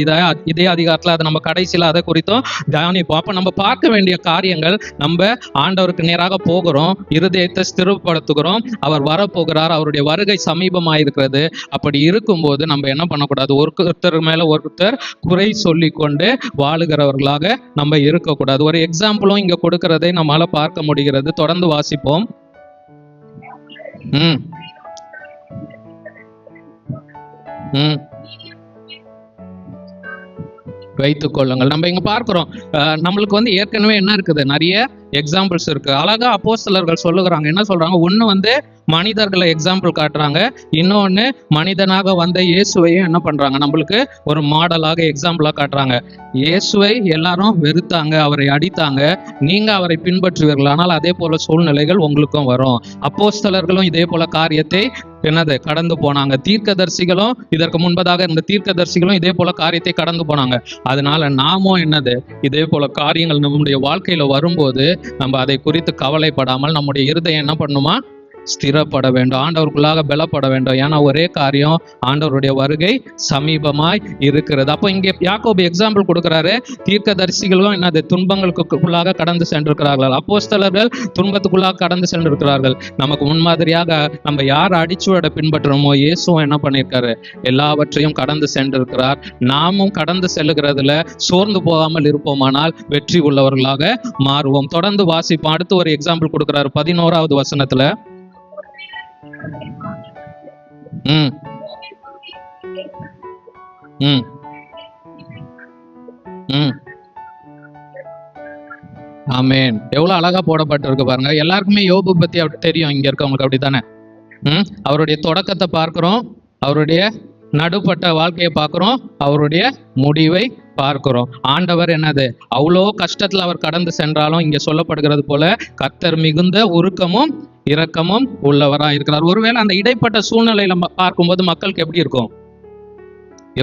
இதே அதிகாரத்தில் அதை நம்ம கடைசியில் அதை குறித்தும் தியானிப்போம். அப்போ நம்ம பார்க்க வேண்டிய காரியங்கள், நம்ம ஆண்டவருக்கு நேராக போகிறோம், இருதயத்தை ஸ்திரப்படுத்துகிறோம், அவர் வரப்போகிறார், அவருடைய வருகை சமீபமாக இருக்கிறது. அப்படி இருக்கும்போது நம்ம என்ன பண்ணக்கூடாது, ஒருத்தர் மேல ஒருத்தர் குறை சொல்லி கொண்டு வாழுகிறவர்களாக நம்ம இருக்கக்கூடாது. ஒரு எக்ஸாம்பிளும் இங்க கொடுக்கிறதை நம்மால பார்க்க முடிகிறது. தொடர்ந்து வாசிப்போம். ம் ம் வைத்துக் கொள்ளுங்கள். நம்ம இங்க பார்க்கிறோம், நம்மளுக்கு வந்து ஏற்கனவே என்ன இருக்குது, நிறைய எக்ஸாம்பிள்ஸ் இருக்கு. அழகா அப்போஸ்தலர்கள் சொல்லுகிறாங்க. என்ன சொல்றாங்க, ஒண்ணு வந்து மனிதர்களை எக்ஸாம்பிள் காட்டுறாங்க, இன்னொன்னு மனிதனாக வந்த இயேசுவையும் என்ன பண்றாங்க, நம்மளுக்கு ஒரு மாடலாக எக்ஸாம்பிளா காட்டுறாங்க. இயேசுவை எல்லாரும் வெறுத்தாங்க, அவரை அடித்தாங்க, நீங்க அவரை பின்பற்றுவீர்கள், ஆனால் அதே போல சூழ்நிலைகள் உங்களுக்கும் வரும். அப்போஸ்தலர்களும் இதே போல காரியத்தை என்னது கடந்து போனாங்க. தீர்க்கதரிசிகளும், இதற்கு முன்பதாக இருந்த தீர்க்கதரிசிகளும் இதே போல காரியத்தை கடந்து போனாங்க. அதனால நாமும் என்னது, இதே போல காரியங்கள் நம்முடைய வாழ்க்கையில வரும்போது நம்ம அதை குறித்து கவலைப்படாமல் நம்முடைய இருதயம் என்ன பண்ணுமா, ஸ்திரப்பட வேண்டும், ஆண்டவருக்குள்ளாக பலப்பட வேண்டும். ஏன்னா ஒரே காரியம், ஆண்டவருடைய வருகை சமீபமாய் இருக்கிறது. அப்போ இங்கே யாக்கோபு எக்ஸாம்பிள் கொடுக்கிறாரு. தீர்க்கதரிசிகளும் என்னது துன்பங்களுக்குள்ளாக கடந்து சென்றிருக்கிறார்கள், அப்போஸ்தலர்கள் துன்பத்துக்குள்ளாக கடந்து சென்றிருக்கிறார்கள். நமக்கு முன்மாதிரியாக நம்ம யார் அடிச்சுவட பின்பற்றுறோமோ இயேசுவும் என்ன பண்ணியிருக்காரு, எல்லாவற்றையும் கடந்து சென்றிருக்கிறார். நாமும் கடந்து செல்லுகிறதுல சோர்ந்து போகாமல் இருப்போமானால் வெற்றி உள்ளவர்களாக மாறுவோம். தொடர்ந்து வாசிப்போம். அடுத்து ஒரு எக்ஸாம்பிள் கொடுக்கிறாரு 11வது வசனத்துல. ம் ம் ம் ஆமென். எவ்வளவு அழகா போடப்பட்டிருக்கு பாருங்க. எல்லாருக்குமே யோபு பத்தி அப்படி தெரியும், இங்க இருக்கவங்களுக்கு அப்படித்தானே. அவருடைய தொடக்கத்தை பார்க்கிறோம், அவருடைய நடுப்பட்ட வாழ்க்கையை பார்க்கிறோம், அவருடைய முடிவை பார்க்கிறோம். ஆண்டவர் என்னது, அவ்வளோ கஷ்டத்துல அவர் கடந்து சென்றாலும் இங்க சொல்லப்படுகிறது போல கர்த்தர் மிகுந்த உருக்கமும் இரக்கமும் உள்ளவரா இருக்கிறார். ஒருவேளை அந்த இடைப்பட்ட சூழ்நிலையில பார்க்கும்போது மக்களுக்கு எப்படி இருக்கும்,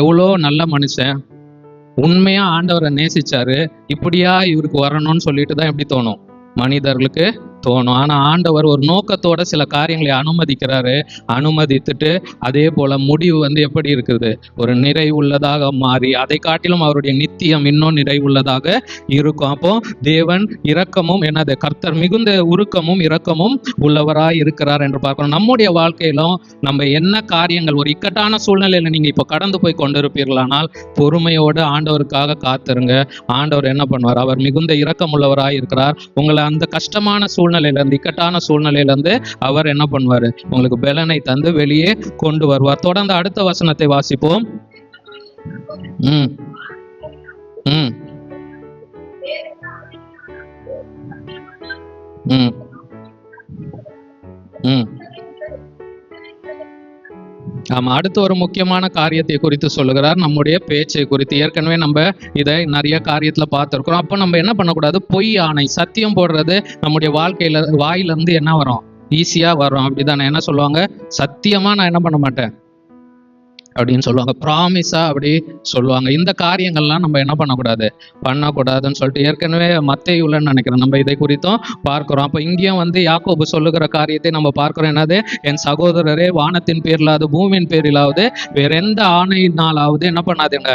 எவ்வளோ நல்ல மனுஷன், உண்மையா ஆண்டவரை நேசிச்சாரு, இப்படியா இவருக்கு வரணும்னு சொல்லிட்டு தான் எப்படி தோணும், மனிதர்களுக்கு தோணும். ஆனா ஆண்டவர் ஒரு நோக்கத்தோட சில காரியங்களை அனுமதிக்கிறாரு. அனுமதித்துட்டு அதே போல முடிவு வந்து எப்படி இருக்குது, ஒரு நிறைவுள்ளதாக மாறி அதை காட்டிலும் அவருடைய நித்தியம் இன்னும் நிறைவுள்ளதாக இருக்கும். அப்போ தேவன் இரக்கமும் என்னது, கர்த்தர் மிகுந்த உருக்கமும் இரக்கமும் உள்ளவராய் இருக்கிறார் என்று பார்க்கணும். நம்முடைய வாழ்க்கையிலும் நம்ம என்ன காரியங்கள், ஒரு இக்கட்டான சூழ்நிலையில நீங்க இப்ப கடந்து போய் கொண்டிருப்பீர்களானால் பொறுமையோடு ஆண்டவருக்காக காத்திருங்க. ஆண்டவர் என்ன பண்ணுவார், அவர் மிகுந்த இரக்கம் உள்ளவராய் இருக்கிறார். உங்களை அந்த கஷ்டமான சூழ்நிலையிலிருந்து, இக்கட்டான சூழ்நிலையிலிருந்து அவர் என்ன பண்ணுவாரு, உங்களுக்கு பலனை தந்து வெளியே கொண்டு வருவார். தொடர்ந்து அடுத்த வசனத்தை வாசிப்போம். ம் ம் ம் ம் ஆமா, அடுத்து ஒரு முக்கியமான காரியத்தை குறித்து சொல்லுகிறார், நம்முடைய பேச்சை குறித்து. ஏற்கனவே நம்ம இதை நிறைய காரியத்துல பார்த்திருக்கிறோம். அப்போ நம்ம என்ன பண்ணக்கூடாது, பொய் ஆணை, சத்தியம் போடுறது நம்முடைய வாழ்க்கையில வாயிலிருந்து என்ன வரும், ஈஸியா வரும். அப்படிதானே, என்ன சொல்லுவாங்க, சத்தியமா நான் என்ன பண்ண மாட்டேன் அப்படின்னு சொல்லுவாங்க, ப்ராமிஸா அப்படி சொல்லுவாங்க. இந்த காரியங்கள்லாம் நம்ம என்ன பண்ணக்கூடாதுன்னு சொல்லிட்டு ஏற்கனவே மத்தேயுலன்னு நினைக்கிறேன் நம்ம இதை குறித்தும் பார்க்கிறோம். அப்போ இங்கேயும் வந்து யாக்கோபு சொல்லுகிற காரியத்தை நம்ம பார்க்கிறோம். என்னது, என் சகோதரரே, வானத்தின் பேரிலாவது பூமியின் பேரிலாவது வேற எந்த ஆணையினாலாவது என்ன பண்ணாதுங்க,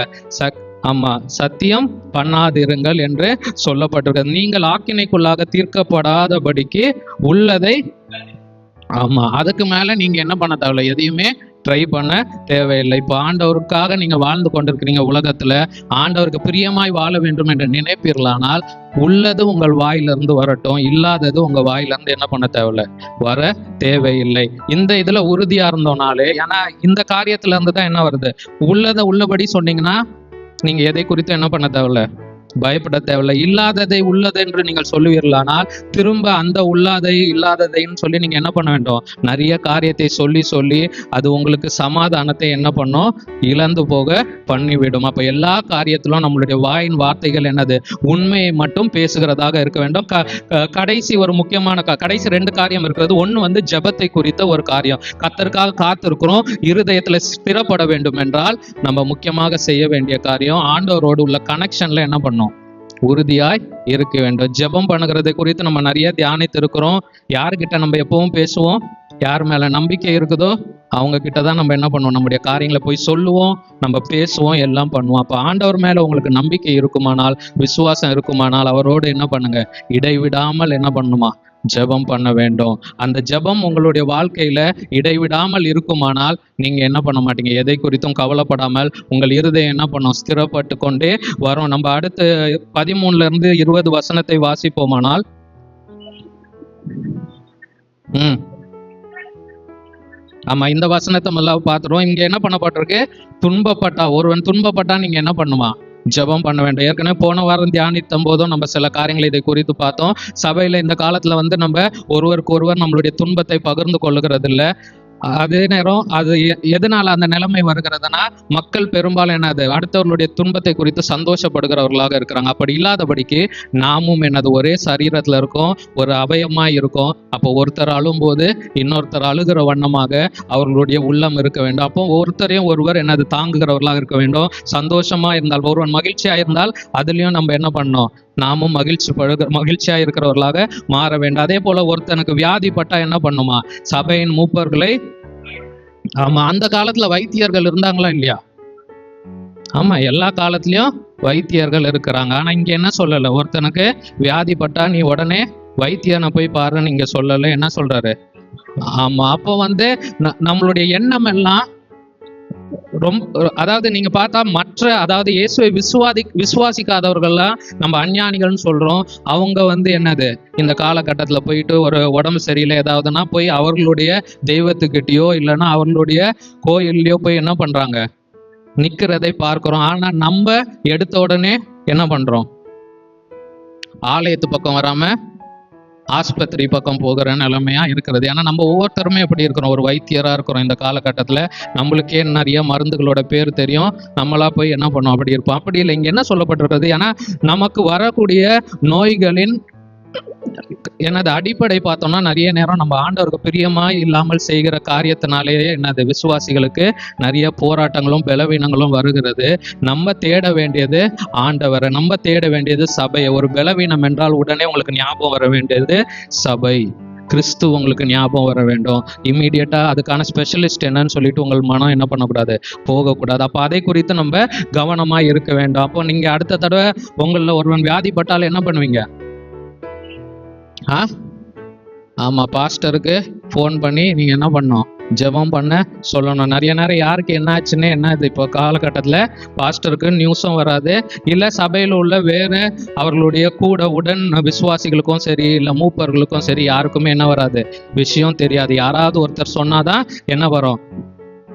ஆமா, சத்தியம் பண்ணாதிருங்கள் என்று சொல்லப்பட்டிருக்கிறது. நீங்கள் ஆக்கினைக்குள்ளாக தீர்க்கப்படாதபடிக்கு உள்ளதை, ஆமா, அதுக்கு மேல நீங்க என்ன பண்ண தேவையில்லை, எதையுமே ட்ரை பண்ண தேவையில்லை. இப்போ ஆண்டவருக்காக நீங்க வாழ்ந்து கொண்டிருக்கிறீங்க உலகத்துல, ஆண்டவருக்கு பிரியமாய் வாழ வேண்டும் என்று நினைப்பீர்களானால் உள்ளது உங்கள் வாயிலிருந்து வரட்டும், இல்லாதது உங்க வாயிலிருந்து என்ன பண்ண தேவையில்லை, வர தேவையில்லை. இந்த இதுல உறுதியா இருந்தோம்னாலே, ஏன்னா இந்த காரியத்துல இருந்து தான் என்ன வருது, உள்ளதை உள்ளபடி சொன்னீங்கன்னா நீங்க எதை குறித்து என்ன பண்ண தேவையில்ல, பயப்பட தேவையில்லை. இல்லாததை உள்ளது என்று நீங்கள் சொல்லுவீர்களானால் திரும்ப அந்த உள்ளதை இல்லாததைன்னு சொல்லி நீங்க என்ன பண்ண வேண்டும், நிறைய காரியத்தை சொல்லி அது உங்களுக்கு சமாதானத்தை என்ன பண்ணும், இழந்து போக பண்ணிவிடும். அப்ப எல்லா காரியத்திலும் நம்மளுடைய வாயின் வார்த்தைகள் என்னது, உண்மையை மட்டும் பேசுகிறதாக இருக்க வேண்டும். கடைசி ஒரு முக்கியமான கடைசி 2 காரியம் இருக்கிறது. ஒண்ணு வந்து ஜெபத்தை குறித்த ஒரு காரியம். கர்த்தருக்காக காத்திருக்கிறோம், இருதயத்துல ஸ்திரப்பட வேண்டும் என்றால் நம்ம முக்கியமாக செய்ய வேண்டிய காரியம், ஆண்டவரோடு உள்ள கனெக்ஷன்ல என்ன பண்ணும், உறுதியாய் இருக்க வேண்டும். ஜெபம் பண்ணுகிறதை குறித்து நம்ம நிறைய தியானித்து இருக்கிறோம். யாருக்கிட்ட நம்ம எப்பவும் பேசுவோம், யார் மேல நம்பிக்கை இருக்குதோ அவங்க கிட்டதான் நம்ம என்ன பண்ணுவோம், நம்முடைய காரியங்களை போய் சொல்லுவோம், நம்ம பேசுவோம், எல்லாம் பண்ணுவோம். அப்ப ஆண்டவர் மேல உங்களுக்கு நம்பிக்கை இருக்குமானால், விசுவாசம் இருக்குமானால் அவரோடு என்ன பண்ணுங்க, இடைவிடாமல் என்ன பண்ணுமா, ஜெபம் பண்ண வேண்டும். அந்த ஜெபம் உங்களுடைய வாழ்க்கையில இடைவிடாமல் இருக்குமானால் நீங்க என்ன பண்ண மாட்டீங்க, எதை குறித்தும் கவலைப்படாமல் உங்கள் இருதயம் என்ன பண்ணும், ஸ்திரப்பட்டு கொண்டே வரும். நம்ம அடுத்து 13 இருந்து 20 வசனத்தை வாசிப்போமானால், ஆமா, இந்த வசனத்தை முதல்ல பார்த்துருவோம். இங்க என்ன பண்ணப்பட்டிருக்கு, ஒருவன் துன்பப்பட்டா நீங்க என்ன பண்ணுமா, ஜெபம் பண்ண வேண்டும். ஏற்கனவே போன வாரம் தியானித்த போதும் நம்ம சில காரியங்களை இதை குறித்து பார்த்தோம். சபையில இந்த காலத்துல வந்து நம்ம ஒருவருக்கு ஒருவர் நம்மளுடைய துன்பத்தை பகிர்ந்து கொள்ளுகிறது இல்லை. அதே நேரம் அது எதனால அந்த நிலைமை வருகிறதுனா, மக்கள் பெரும்பாலும் என்னது, அடுத்தவர்களுடைய துன்பத்தை குறித்து சந்தோஷப்படுகிறவர்களாக இருக்கிறாங்க. அப்படி இல்லாதபடிக்கு நாமும் என்னது, ஒரே சரீரத்துல இருக்கோம், ஒரு அவயமா இருக்கும். அப்போ ஒருத்தர் அழும்போது இன்னொருத்தர் அழுகிற வண்ணமாக அவர்களுடைய உள்ளம் இருக்க வேண்டும். அப்போ ஒருத்தரையும் ஒருவர் என்னது தாங்குகிறவர்களாக இருக்க வேண்டும். சந்தோஷமா இருந்தால், ஒருவன் மகிழ்ச்சியா இருந்தால் அதுலயும் நம்ம என்ன பண்ணோம், நாமும் மகிழ்ச்சியா இருக்கிறவர்களாக மாற வேண்டும். அதே போல ஒருத்தனுக்கு வியாதிப்பட்டா என்ன பண்ணுமா, சபையின் மூப்பர்களை, ஆமா, அந்த காலத்துல வைத்தியர்கள் இருந்தாங்களா இல்லையா, ஆமா, எல்லா காலத்திலயும் வைத்தியர்கள் இருக்கிறாங்க. ஆனா இங்க என்ன சொல்லல, ஒருத்தனுக்கு வியாதிப்பட்டா நீ உடனே வைத்தியனை போய் பாருன்னு இங்க சொல்லல. என்ன சொல்றாரு, ஆமா, அப்போ வந்து நம்மளுடைய எண்ணம் எல்லாம் அதாவது நீங்க பார்த்தா அதாவது இயேசுவை விசுவாசிக்காதவர்கள்லாம் நம்ம அஞ்ஞானிகள்னு சொல்றோம். அவங்க வந்து என்னது, இந்த காலகட்டத்துல போயிட்டு ஒரு உடம்பு சரியில்லை ஏதாவதுன்னா போய் அவர்களுடைய தெய்வத்துக்கிட்டயோ இல்லைன்னா அவர்களுடைய கோயில்லையோ போய் என்ன பண்றாங்க, நிக்கிறதை பார்க்கிறோம். ஆனா நம்ம எடுத்த உடனே என்ன பண்றோம், ஆலயத்து பக்கம் வராம ஆஸ்பத்திரி பக்கம் போகிற நிலைமையா இருக்கிறது. ஏன்னா நம்ம ஒவ்வொருத்தருமே எப்படி இருக்கிறோம், ஒரு வைத்தியரா இருக்கிறோம். இந்த காலகட்டத்துல நம்மளுக்கே நிறைய மருந்துகளோட பேர் தெரியும், நம்மளா போய் என்ன பண்ணோம், அப்படி இருப்போம். அப்படி இல்லை, இங்க என்ன சொல்லப்பட்டிருக்கிறது, ஏன்னா நமக்கு வரக்கூடிய நோய்களின் என்னது அடிப்படை பார்த்தோம்னா நிறைய நேரம் நம்ம ஆண்டவருக்கு பிரியமா இல்லாமல் செய்கிற காரியத்தினாலேயே என்னது விசுவாசிகளுக்கு நிறைய போராட்டங்களும் பலவீனங்களும் வருகிறது. நம்ம தேட வேண்டியது ஆண்டவரை, நம்ம தேட வேண்டியது சபையை. ஒரு பலவீனம் என்றால் உடனே உங்களுக்கு ஞாபகம் வர வேண்டியது சபை, கிறிஸ்து உங்களுக்கு ஞாபகம் வர வேண்டும். இம்மீடியட்டா அதுக்கான ஸ்பெஷலிஸ்ட் என்னன்னு சொல்லிட்டு உங்கள் மனம் என்ன பண்ணக்கூடாது, போகக்கூடாது. அப்போ அதை குறித்து நம்ம கவனமா இருக்க வேண்டும். அப்போ நீங்க அடுத்த தடவை உங்களில் ஒருவன் வியாதிப்பட்டால் என்ன பண்ணுவீங்க? ஆமா, பாஸ்டருக்கு ஃபோன் பண்ணி நீங்க என்ன பண்ணணும், ஜெபம் பண்ண சொல்லணும். நிறைய நேரம் யாருக்கு என்ன ஆச்சுன்னு என்ன இது இப்போ காலகட்டத்தில் பாஸ்டருக்கு நியூஸும் வராது, இல்லை சபையில் உள்ள வேறு அவர்களுடைய கூட உடன் விசுவாசிகளுக்கும் சரி இல்லை மூப்பர்களுக்கும் சரி யாருக்குமே என்ன வராது, விஷயம் தெரியாது. யாராவது ஒருத்தர் சொன்னாதான் என்ன வரும்,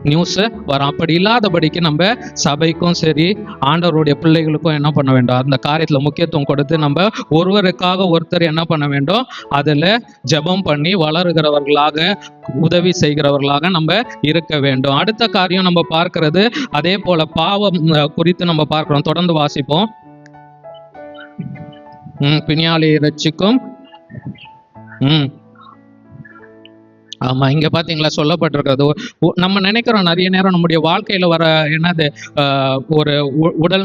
நியூஸு வரும். அப்படி இல்லாதபடிக்கு நம்ம சபைக்கும் சரி ஆண்டவருடைய பிள்ளைகளுக்கும் என்ன பண்ண வேண்டும், அந்த காரியத்தில் முக்கியத்துவம் கொடுத்து நம்ம ஒருவருக்காக ஒருத்தர் என்ன பண்ண வேண்டும், அதில் ஜெபம் பண்ணி வளருகிறவர்களாக உதவி செய்கிறவர்களாக நம்ம இருக்க வேண்டும். அடுத்த காரியம் நம்ம பார்க்கிறது அதே போல பாவம் குறித்து நம்ம பார்க்கிறோம். தொடர்ந்து வாசிப்போம். பிணியாளை ரட்சிக்கும். ஆமா, இங்க பாத்தீங்களா சொல்லப்பட்டிருக்கிறது. நம்ம நினைக்கிறோம் நிறைய நேரம் நம்முடைய வாழ்க்கையில வர என்னது ஒரு உடல்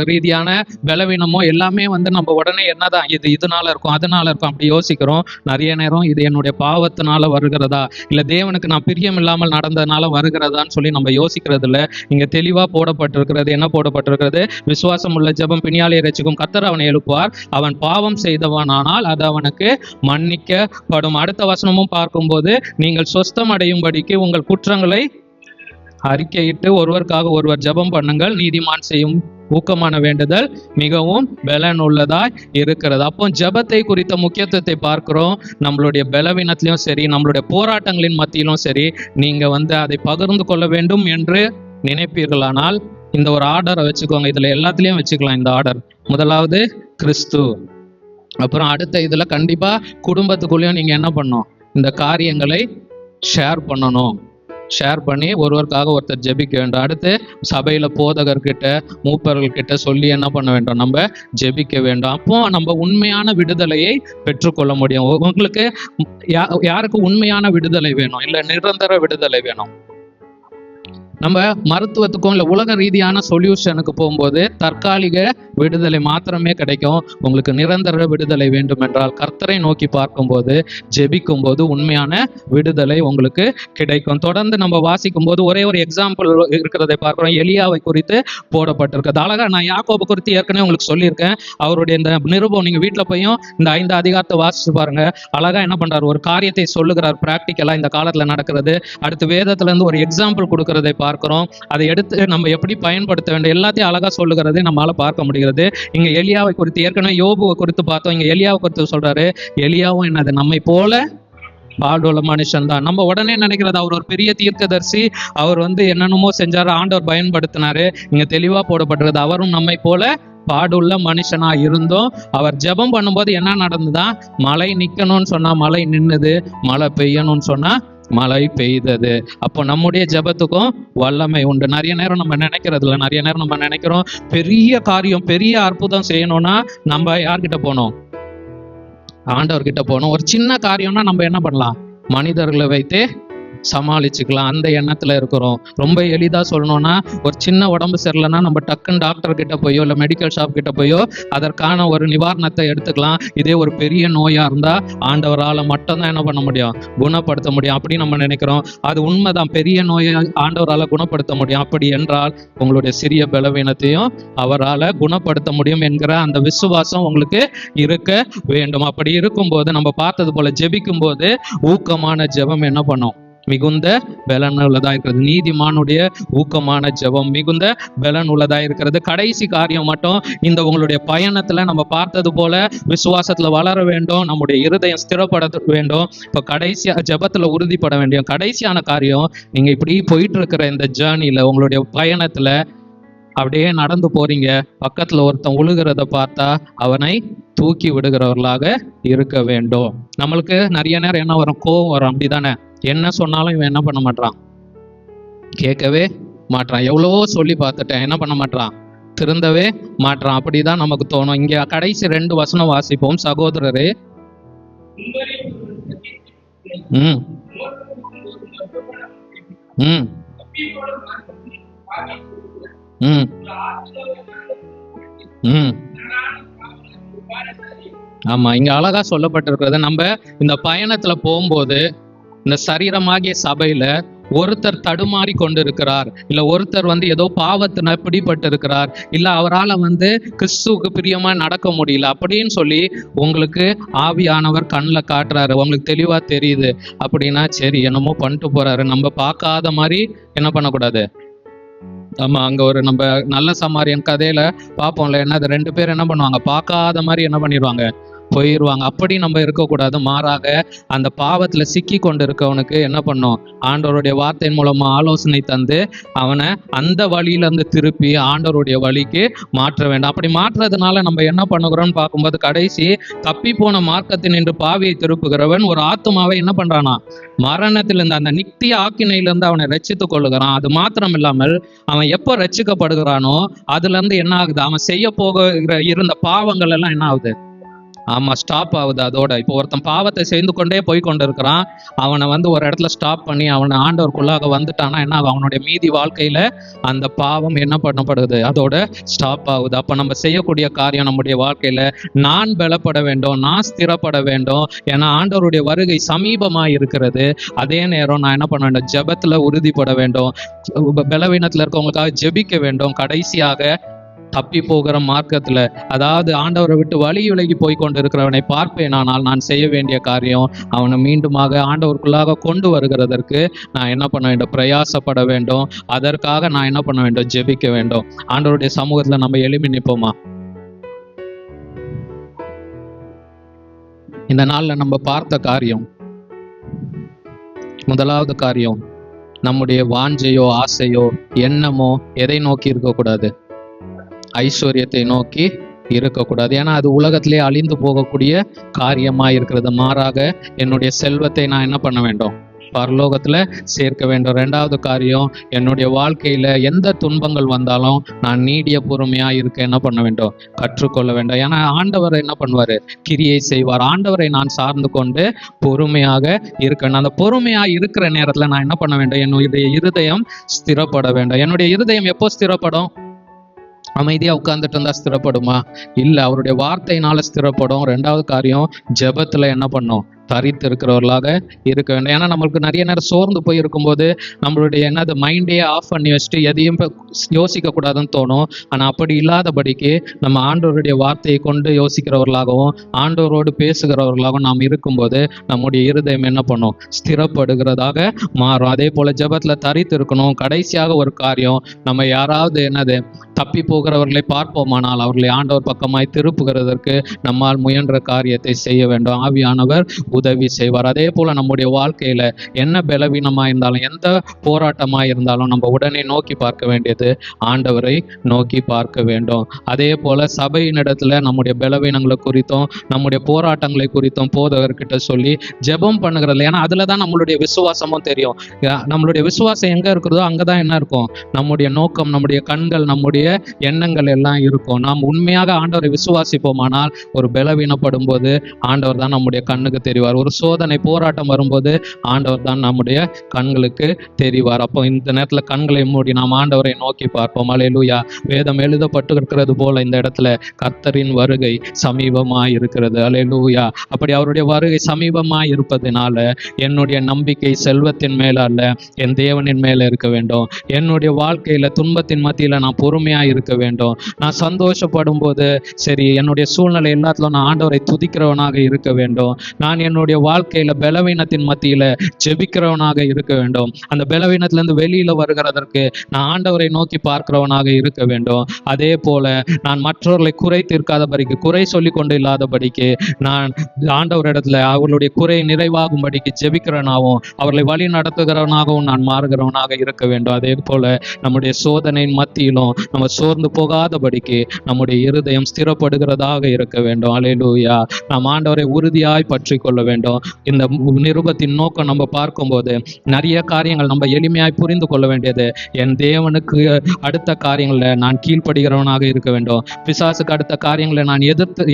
ரீதியான பலவீனமோ எல்லாமே நம்ம உடனே என்னதான் இது இதனால இருக்கும் அதனால இருக்கும் அப்படி யோசிக்கிறோம். நிறைய நேரம் இது என்னுடைய பாவத்தினால வருகிறதா இல்ல தேவனுக்கு நான் பிரியம் இல்லாமல் நடந்ததுனால வருகிறதான்னு சொல்லி நம்ம யோசிக்கிறது இல்லை. இங்க தெளிவா போடப்பட்டிருக்கிறது. என்ன போடப்பட்டிருக்கிறது? விசுவாசம் உள்ள ஜெபம் பிணியாளியை ரட்சிக்கும், கர்த்தர் அவனை எழுப்புவார், அவன் பாவம் செய்தவனானால் அது அவனுக்கு மன்னிக்கப்படும். அடுத்த வசனமும் பார்க்கும்போது நீங்கள் சொஸ்தம் அடையும்படிக்கு உங்கள் குற்றங்களை அறிக்கையிட்டு ஒருவருக்காக ஒருவர் ஜெபம் பண்ணுங்கள், நீதிமான் செய்யும் ஊக்கமான வேண்டுதல் மிகவும் பலன் உள்ளதாய் இருக்கிறது. அப்போ ஜெபத்தை குறித்த முக்கியத்துவத்தை பார்க்கிறோம். நம்மளுடைய பலவீனத்திலும் சரி நம்மளுடைய போராட்டங்களின் மத்தியிலும் சரி நீங்க அதை பகிர்ந்து கொள்ள வேண்டும் என்று நினைப்பீர்களானால் இந்த ஒரு ஆர்டரை வச்சுக்கோங்க. இதுல எல்லாத்துலயும் வச்சுக்கலாம் இந்த ஆர்டர். முதலாவது கிறிஸ்து, அப்புறம் அடுத்த இதுல கண்டிப்பா குடும்பத்துக்குள்ளேயும் நீங்க என்ன பண்ணணும், இந்த காரியங்களை ஷேர் பண்ணணும். ஷேர் பண்ணி ஒருவருக்காக ஒருத்தர் ஜெபிக்க வேண்டும். அடுத்து சபையில போதகர்கிட்ட மூப்பர்கள்கிட்ட சொல்லி என்ன பண்ண வேண்டும், நம்ம ஜெபிக்க வேண்டும். அப்போ நம்ம உண்மையான விடுதலையை பெற்றுக்கொள்ள முடியும். உங்களுக்கு யாருக்கு உண்மையான விடுதலை வேணும், இல்லை நிரந்தர விடுதலை வேணும்? நம்ம மருத்துவத்துக்கும் இல்லை உலக ரீதியான சொல்யூஷனுக்கு போகும்போது தற்காலிக விடுதலை மாத்திரமே கிடைக்கும். உங்களுக்கு நிரந்தர விடுதலை வேண்டும் என்றால் கர்த்தரை நோக்கி பார்க்கும்போது ஜெபிக்கும் போது உண்மையான விடுதலை உங்களுக்கு கிடைக்கும். தொடர்ந்து நம்ம வாசிக்கும் போது ஒரே ஒரு எக்ஸாம்பிள் இருக்கிறதை பார்க்கிறோம். எலியாவை குறித்து போடப்பட்டிருக்கிறது. அழகா நான் யாக்கோபு குறித்து ஏற்கனவே உங்களுக்கு சொல்லியிருக்கேன். அவருடைய இந்த நிருபம் நீங்க வீட்டில் போயும் இந்த 5 அதிகாரத்தை வாசிச்சு பாருங்க. அழகா என்ன பண்றாரு, ஒரு காரியத்தை சொல்லுகிறார் பிராக்டிக்கலா இந்த காலத்துல நடக்கிறது. அடுத்து வேதத்துல இருந்து ஒரு எக்ஸாம்பிள் கொடுக்கறதை பார்க்கிறோம். அதை எடுத்து நம்ம எப்படி பயன்படுத்த வேண்டும் எல்லாத்தையும் அழகா சொல்லுகிறதை நம்மளால பார்க்க முடிகிறது. இங்க எலியாவை குறித்து ஏற்கனவே யோபுவை குறித்து பார்த்தோம். இங்க எலியாவை குறித்து சொல்றாரு. எலியாவும் என்னது, நம்மை போல பாடுள்ள மனுஷன் தான். நம்ம உடனே நினைக்கிறது அவர் ஒரு பெரிய தீர்க்கதரிசி, அவர் என்னென்னமோ செஞ்சாரு, ஆண்டவர் பயன்படுத்தினாரு. இங்க தெளிவா போடப்பட்டிருக்கிறது அவரும் நம்மை போல பாடுள்ள மனுஷனா இருந்தோம். அவர் ஜெபம் பண்ணும்போது என்ன நடந்துதான், மழை நிக்கணும்னு சொன்னா மழை நின்னுது, மழை பெய்யணும்னு சொன்னா மழை பெய்தது. அப்போ நம்முடைய ஜெபத்துக்கும் வல்லமை உண்டு. நிறைய நேரம் நம்ம நினைக்கிறதுல நிறைய நேரம் நம்ம நினைக்கிறோம் பெரிய காரியம் பெரிய அற்புதம் செய்யணும்னா நம்ம யார்கிட்ட போகணும், ஆண்டவர்கிட்ட போகணும். ஒரு சின்ன காரியம்னா நம்ம என்ன பண்ணலாம், மனிதர்களை வைத்து சமாளிச்சுக்கலாம். அந்த எண்ணத்துல இருக்கிறோம். ரொம்ப எளிதா சொல்லணும்னா ஒரு சின்ன உடம்பு சரியில்லைன்னா நம்ம டக்குன்னு டாக்டர் கிட்ட போயோ இல்லை மெடிக்கல் ஷாப் கிட்ட போயோ அதற்கான ஒரு நிவாரணத்தை எடுத்துக்கலாம். இதே ஒரு பெரிய நோயா இருந்தா ஆண்டவரால் மட்டும்தான் என்ன பண்ண முடியும், குணப்படுத்த முடியும். அப்படி நம்ம நினைக்கிறோம். அது உண்மைதான், பெரிய நோயை ஆண்டவரால் குணப்படுத்த முடியும். அப்படி என்றால் உங்களுடைய சிறிய பலவீனத்தையும் அவரால் குணப்படுத்த முடியும் என்கிற அந்த விசுவாசம் உங்களுக்கு இருக்க வேண்டும். அப்படி இருக்கும்போது நம்ம பார்த்தது போல ஜெபிக்கும் போது ஊக்கமான ஜெபம் என்ன பண்ணும், மிகுந்த பலன் உள்ளதா இருக்கிறது. நீதிமானுடைய ஊக்கமான ஜெபம் மிகுந்த பலன் உள்ளதா இருக்கிறது. கடைசி காரியம் மட்டும் இந்த உங்களுடைய பயணத்துல நம்ம பார்த்தது போல விசுவாசத்துல வளர வேண்டும், நம்முடைய இருதயம் ஸ்திரப்பட வேண்டும். இப்ப கடைசியா ஜெபத்துல உறுதிப்பட வேண்டும். கடைசியான காரியம், நீங்க இப்படி போயிட்டு இருக்கிற இந்த ஜேர்னில உங்களுடைய பயணத்துல அப்படியே நடந்து போறீங்க, பக்கத்துல ஒருத்தன் உழுகிறத பார்த்தா அவனை தூக்கி விடுகிறவர்களாக இருக்க வேண்டும். நம்மளுக்கு நிறைய நேரம் என்ன வரும், கோவம் வரும். அப்படிதானே, என்ன சொன்னாலும் இவன் என்ன பண்ண மாட்டான், கேட்கவே மாட்டான். எவ்வளவோ சொல்லி பார்த்துட்டேன், என்ன பண்ண மாட்டான், திருந்தவே மாட்டான். அப்படிதான் நமக்கு தோணும். இங்க கடைசி 2 வசனம் வாசிப்போம். சகோதரரே, ம் ம் ம் ம் ஆமா, இங்க அழகா சொல்லப்பட்டிருக்கிறது. நம்ம இந்த பயணத்துல போகும்போது இந்த சரீரமாகிய சபையில ஒருத்தர் தடுமாறி கொண்டிருக்கிறார், இல்ல ஒருத்தர் ஏதோ பாவத்தின பிடிபட்டு இருக்கிறார், இல்ல அவரால் கிறிஸ்துவுக்கு பிரியமா நடக்க முடியல அப்படின்னு சொல்லி உங்களுக்கு ஆவியானவர் கண்ணில் காட்டுறாரு, உங்களுக்கு தெளிவா தெரியுது அப்படின்னா சரி என்னமோ பண்ணிட்டு போறாரு, நம்ம பார்க்காத மாதிரி என்ன பண்ணக்கூடாது. ஆமா, அங்க ஒரு நம்ம நல்ல சமாரியன் கதையில பார்ப்போம்ல, என்னது 2 பேர் என்ன பண்ணுவாங்க, பார்க்காத மாதிரி என்ன பண்ணிடுவாங்க, போயிடுவாங்க. அப்படி நம்ம இருக்கக்கூடாது. மாறாக அந்த பாவத்துல சிக்கி கொண்டு இருக்கவனுக்கு என்ன பண்ணும், ஆண்டவருடைய வார்த்தையின் மூலமா ஆலோசனை தந்து அவனை அந்த வழியில இருந்து திருப்பி ஆண்டவருடைய வழிக்கு மாற்ற வேண்டும். அப்படி மாற்றுறதுனால நம்ம என்ன பண்ணுகிறோம்னு பார்க்கும்போது, கடைசி தப்பி போன மார்க்கத்தில் நின்று பாவியை திருப்புகிறவன் ஒரு ஆத்துமாவை என்ன பண்றானா, மரணத்திலிருந்து அந்த நித்திய ஆக்கினையிலிருந்து அவனை ரட்சித்துக் கொள்ளுகிறான். அது மாத்திரம் இல்லாமல் அவன் எப்போ ரட்சிக்கப்படுகிறானோ அதுல இருந்து என்ன ஆகுது, அவன் செய்ய போகிற இருந்த பாவங்கள் எல்லாம் என்ன ஆகுது, ஆமா ஸ்டாப் ஆகுது. அதோட இப்போ ஒருத்தன் பாவத்தை செய்து கொண்டே போய் கொண்டு இருக்கிறான், அவனை ஒரு இடத்துல ஸ்டாப் பண்ணி அவனை ஆண்டவருக்குள்ளாக வந்துட்டானா என்ன ஆகும், அவனுடைய மீதி வாழ்க்கையில அந்த பாவம் என்ன பண்ணப்படுது, அதோட ஸ்டாப் ஆகுது. அப்ப நம்ம செய்யக்கூடிய காரியம் நம்முடைய வாழ்க்கையில, நான் பலப்பட வேண்டும், நான் ஸ்திரப்பட வேண்டும், ஏன்னா ஆண்டவருடைய வருகை சமீபமா இருக்கிறது. அதே நேரம் நான் என்ன பண்ண வேண்டும், ஜெபத்துல உறுதிப்பட வேண்டும், பலவீனத்துல இருக்கவங்களுக்காக ஜெபிக்க வேண்டும். கடைசியாக தப்பி போகிற மார்க்கத்துல, அதாவது ஆண்டவரை விட்டு வழி விலகி போய் கொண்டு இருக்கிறவனை பார்ப்பேன், ஆனால் நான் செய்ய வேண்டிய காரியம் அவனை மீண்டுமாக ஆண்டவருக்குள்ளாக கொண்டு வருகிறதற்கு நான் என்ன பண்ண வேண்டும், பிரயாசப்பட வேண்டும். அதற்காக நான் என்ன பண்ண வேண்டும், ஜெபிக்க வேண்டும். ஆண்டவருடைய சமூகத்துல நம்ம எழுப்பி நிற்போமா? இந்த நாள்ல நம்ம பார்த்த காரியம், முதலாவது காரியம், நம்முடைய வாஞ்சையோ ஆசையோ எண்ணமோ எதை நோக்கி இருக்கக்கூடாது, ஐஸ்வர்யத்தை நோக்கி இருக்கக்கூடாது. ஏன்னா அது உலகத்திலே அழிந்து போகக்கூடிய காரியமா இருக்கிறது. மாறாக என்னுடைய செல்வத்தை நான் என்ன பண்ண வேண்டும், பரலோகத்துல சேர்க்க வேண்டும். 2வது காரியம், என்னுடைய வாழ்க்கையில எந்த துன்பங்கள் வந்தாலும் நான் நீடிய பொறுமையா இருக்க என்ன பண்ண வேண்டும், கற்றுக்கொள்ள வேண்டும். ஏன்னா ஆண்டவர் என்ன பண்ணுவாரு, கிரியை செய்வார். ஆண்டவரை நான் சார்ந்து கொண்டு பொறுமையாக இருக்கணும். அந்த பொறுமையா இருக்கிற நேரத்துல நான் என்ன பண்ண வேண்டும், என்னுடைய இருதயம் ஸ்திரப்பட வேண்டும். என்னுடைய இருதயம் எப்போ ஸ்திரப்படும், அமைதியா உட்கார்ந்துட்டு இருந்தா ஸ்திரப்படுமா? இல்ல, அவருடைய வார்த்தையினால ஸ்திரப்படும். 2வது காரியம், ஜெபத்துல என்ன பண்ணும், தரித்து இருக்கிறவர்களாக இருக்க வேண்டும். ஏன்னா நம்மளுக்கு நிறைய நேரம் சோர்ந்து போய் இருக்கும்போது நம்மளுடைய மைண்டே ஆஃப் பண்ணி வச்சுட்டு எதையும் யோசிக்க கூடாதுன்னு தோணும். ஆனா அப்படி இல்லாதபடிக்கு நம்ம ஆண்டவருடைய வார்த்தையை கொண்டு யோசிக்கிறவர்களாகவும் ஆண்டவரோடு பேசுகிறவர்களாகவும் நாம் இருக்கும்போது நம்முடைய இருதயம் என்ன பண்ணும், ஸ்திரப்படுகிறதாக மாறும். அதே போல ஜெபத்துல தரித்து இருக்கணும். கடைசியாக ஒரு காரியம், நம்ம யாராவது தப்பி போகிறவர்களை பார்ப்போமானால் அவர்களை ஆண்டவர் பக்கமாய் திருப்புகிறதற்கு நம்மால் முயன்ற காரியத்தை செய்ய வேண்டும். ஆவியானவர் உதவி செய்வார். அதே போல நம்முடைய வாழ்க்கையில என்ன பலவீனமா இருந்தாலும், எந்த போராட்டமா இருந்தாலும் நம்ம உடனே நோக்கி பார்க்க வேண்டியது ஆண்டவரை நோக்கி பார்க்க வேண்டும். அதே போல சபையினிடத்துல நம்முடைய பலவீனங்களை குறித்தும் நம்முடைய போராட்டங்களை குறித்தும் போதகர்கிட்ட சொல்லி ஜெபம் பண்ணுகிறது. ஏன்னா அதுலதான் நம்மளுடைய விசுவாசமும் தெரியும். நம்மளுடைய விசுவாசம் எங்க இருக்கிறதோ அங்கதான் என்ன இருக்கும், நம்முடைய நோக்கம், நம்முடைய கண்கள், நம்முடைய எண்ணங்கள் எல்லாம் இருக்கும். நாம் உண்மையாக ஆண்டவரை விசுவாசிப்போமானால் ஒரு பலவீனப்படும் போது ஆண்டவர் தான் நம்முடைய கண்ணுக்கு தெரிவார். ஒரு சோதனை போராட்டம் வரும்போது ஆண்டவர் தான் நம்முடைய கண்களுக்கு தெரிவார். அப்போ இந்த நேரத்துல கண்களை மூடி நாம் ஆண்டவரை நோக்கி பார்ப்போம். அல்லேலூயா. வேதம் எழுதப்பட்டு இருக்கிறது போல இந்த இடத்துல கர்த்தரின் வருகை சமீபமாய் இருக்கிறது. அல்லேலூயா. அப்படி அவருடைய வருகை சமீபமாய் இருப்பதனால என்னுடைய நம்பிக்கை செல்வத்தின் மேல அல்ல, என் தேவனின் மேல இருக்க வேண்டும். என்னுடைய வாழ்க்கையில துன்பத்தின் மத்தியில நான் பொறுமையா இருக்க வேண்டும். நான் சந்தோஷப்படும் போது சரி, என்னுடைய சூழ்நிலை எல்லாத்திலும் நான் ஆண்டவரை துதிக்கிறவனாக இருக்க வேண்டும். நான் என்னுடைய வாழ்க்கையில பலவீனத்தின் மத்தியில ஜெபிக்கிறவனாக இருக்க வேண்டும். அந்த பலவீனத்திலிருந்து வெளியில வருகிறதற்கு நான் ஆண்டவரை நோக்கி பார்க்கிறவனாக இருக்க வேண்டும். அதே போல நான் மற்றவர்களை குறை தீர்க்காதபடிக்கு, குறை சொல்லி கொண்டு இல்லாதபடிக்கு நான் ஆண்டவரிடத்துல அவர்களுடைய குறை நிறைவாகும்படிக்கு ஜெபிக்கிறவனாகவும் அவர்களை வழி நடத்துகிறவனாகவும் நான் மாறுகிறவனாக இருக்க வேண்டும். அதே போல நம்முடைய சோதனையின் மத்தியிலும் நம்ம சோர்ந்து போகாதபடிக்கு நம்முடைய இருதயம் ஸ்திரப்படுகிறதாக இருக்க வேண்டும். அல்லேலூயா. நாம் ஆண்டவரை உறுதியாய் பற்றி கொள்ள வேண்டும். இந்த நிருபத்தின் நோக்கம் நம்ம பார்க்கும்போது நிறைய காரியங்கள் நம்ம எளிமையாய் புரிந்து கொள்ள வேண்டியது, என் தேவனுக்கு அடுத்த காரியங்களை நான் கீழ்ப்படுகிறவனாக இருக்க வேண்டும். பிசாசுக்கு அடுத்த காரியங்களை நான்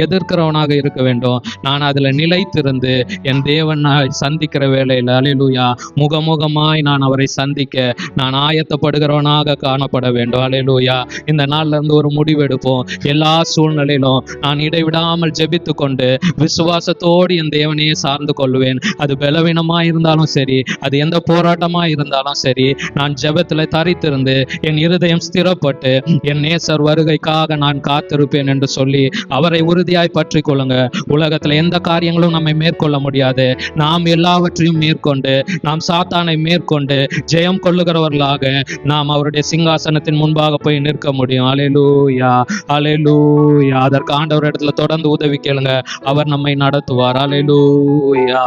எதிர்க்கிறவனாக இருக்க வேண்டும். நான் அதுல நிலைத்திருந்து என் தேவனை சந்திக்கிற வேளையில் அல்லேலூயா முகமுகமாய் நான் அவரை சந்திக்க நான் ஆயத்தப்படுகிறவனாக காணப்பட வேண்டும். அல்லேலூயா. இந்த நாள்ல இருந்து ஒரு முடிவெடுப்போம். எல்லா சூழ்நிலையிலும் நான் இடைவிடாமல் ஜெபித்து கொண்டு விசுவாசத்தோடு என் தேவனையே சார்ந்து கொள்வேன். அது பலவீனமா இருந்தாலும் சரி, அது எந்த போராட்டமா இருந்தாலும் சரி, நான் ஜெபத்துல தரித்திருந்து என் இருதயம் ஸ்திரப்பட்டு என் நேசர் வருகைக்காக நான் காத்திருப்பேன் என்று சொல்லி அவரை உறுதியாய் பற்றி கொள்ளுங்க. உலகத்துல எந்த காரியங்களும் நம்மை மேற்கொள்ள முடியாது. நாம் எல்லாவற்றையும் மேற்கொண்டு நாம் சாத்தானை மேற்கொண்டு ஜெயம் கொள்ளுகிறவர்களாக நாம் அவருடைய சிங்காசனத்தின் முன்பாக போய் நிற்க முடியும். அல்லேலூயா, அல்லேலூயா. அதற்கு ஆண்டவர் இடத்துல தொடர்ந்து உதவி கேளுங்க. அவர் நம்மை நடத்துவார். அல்லேலூயா.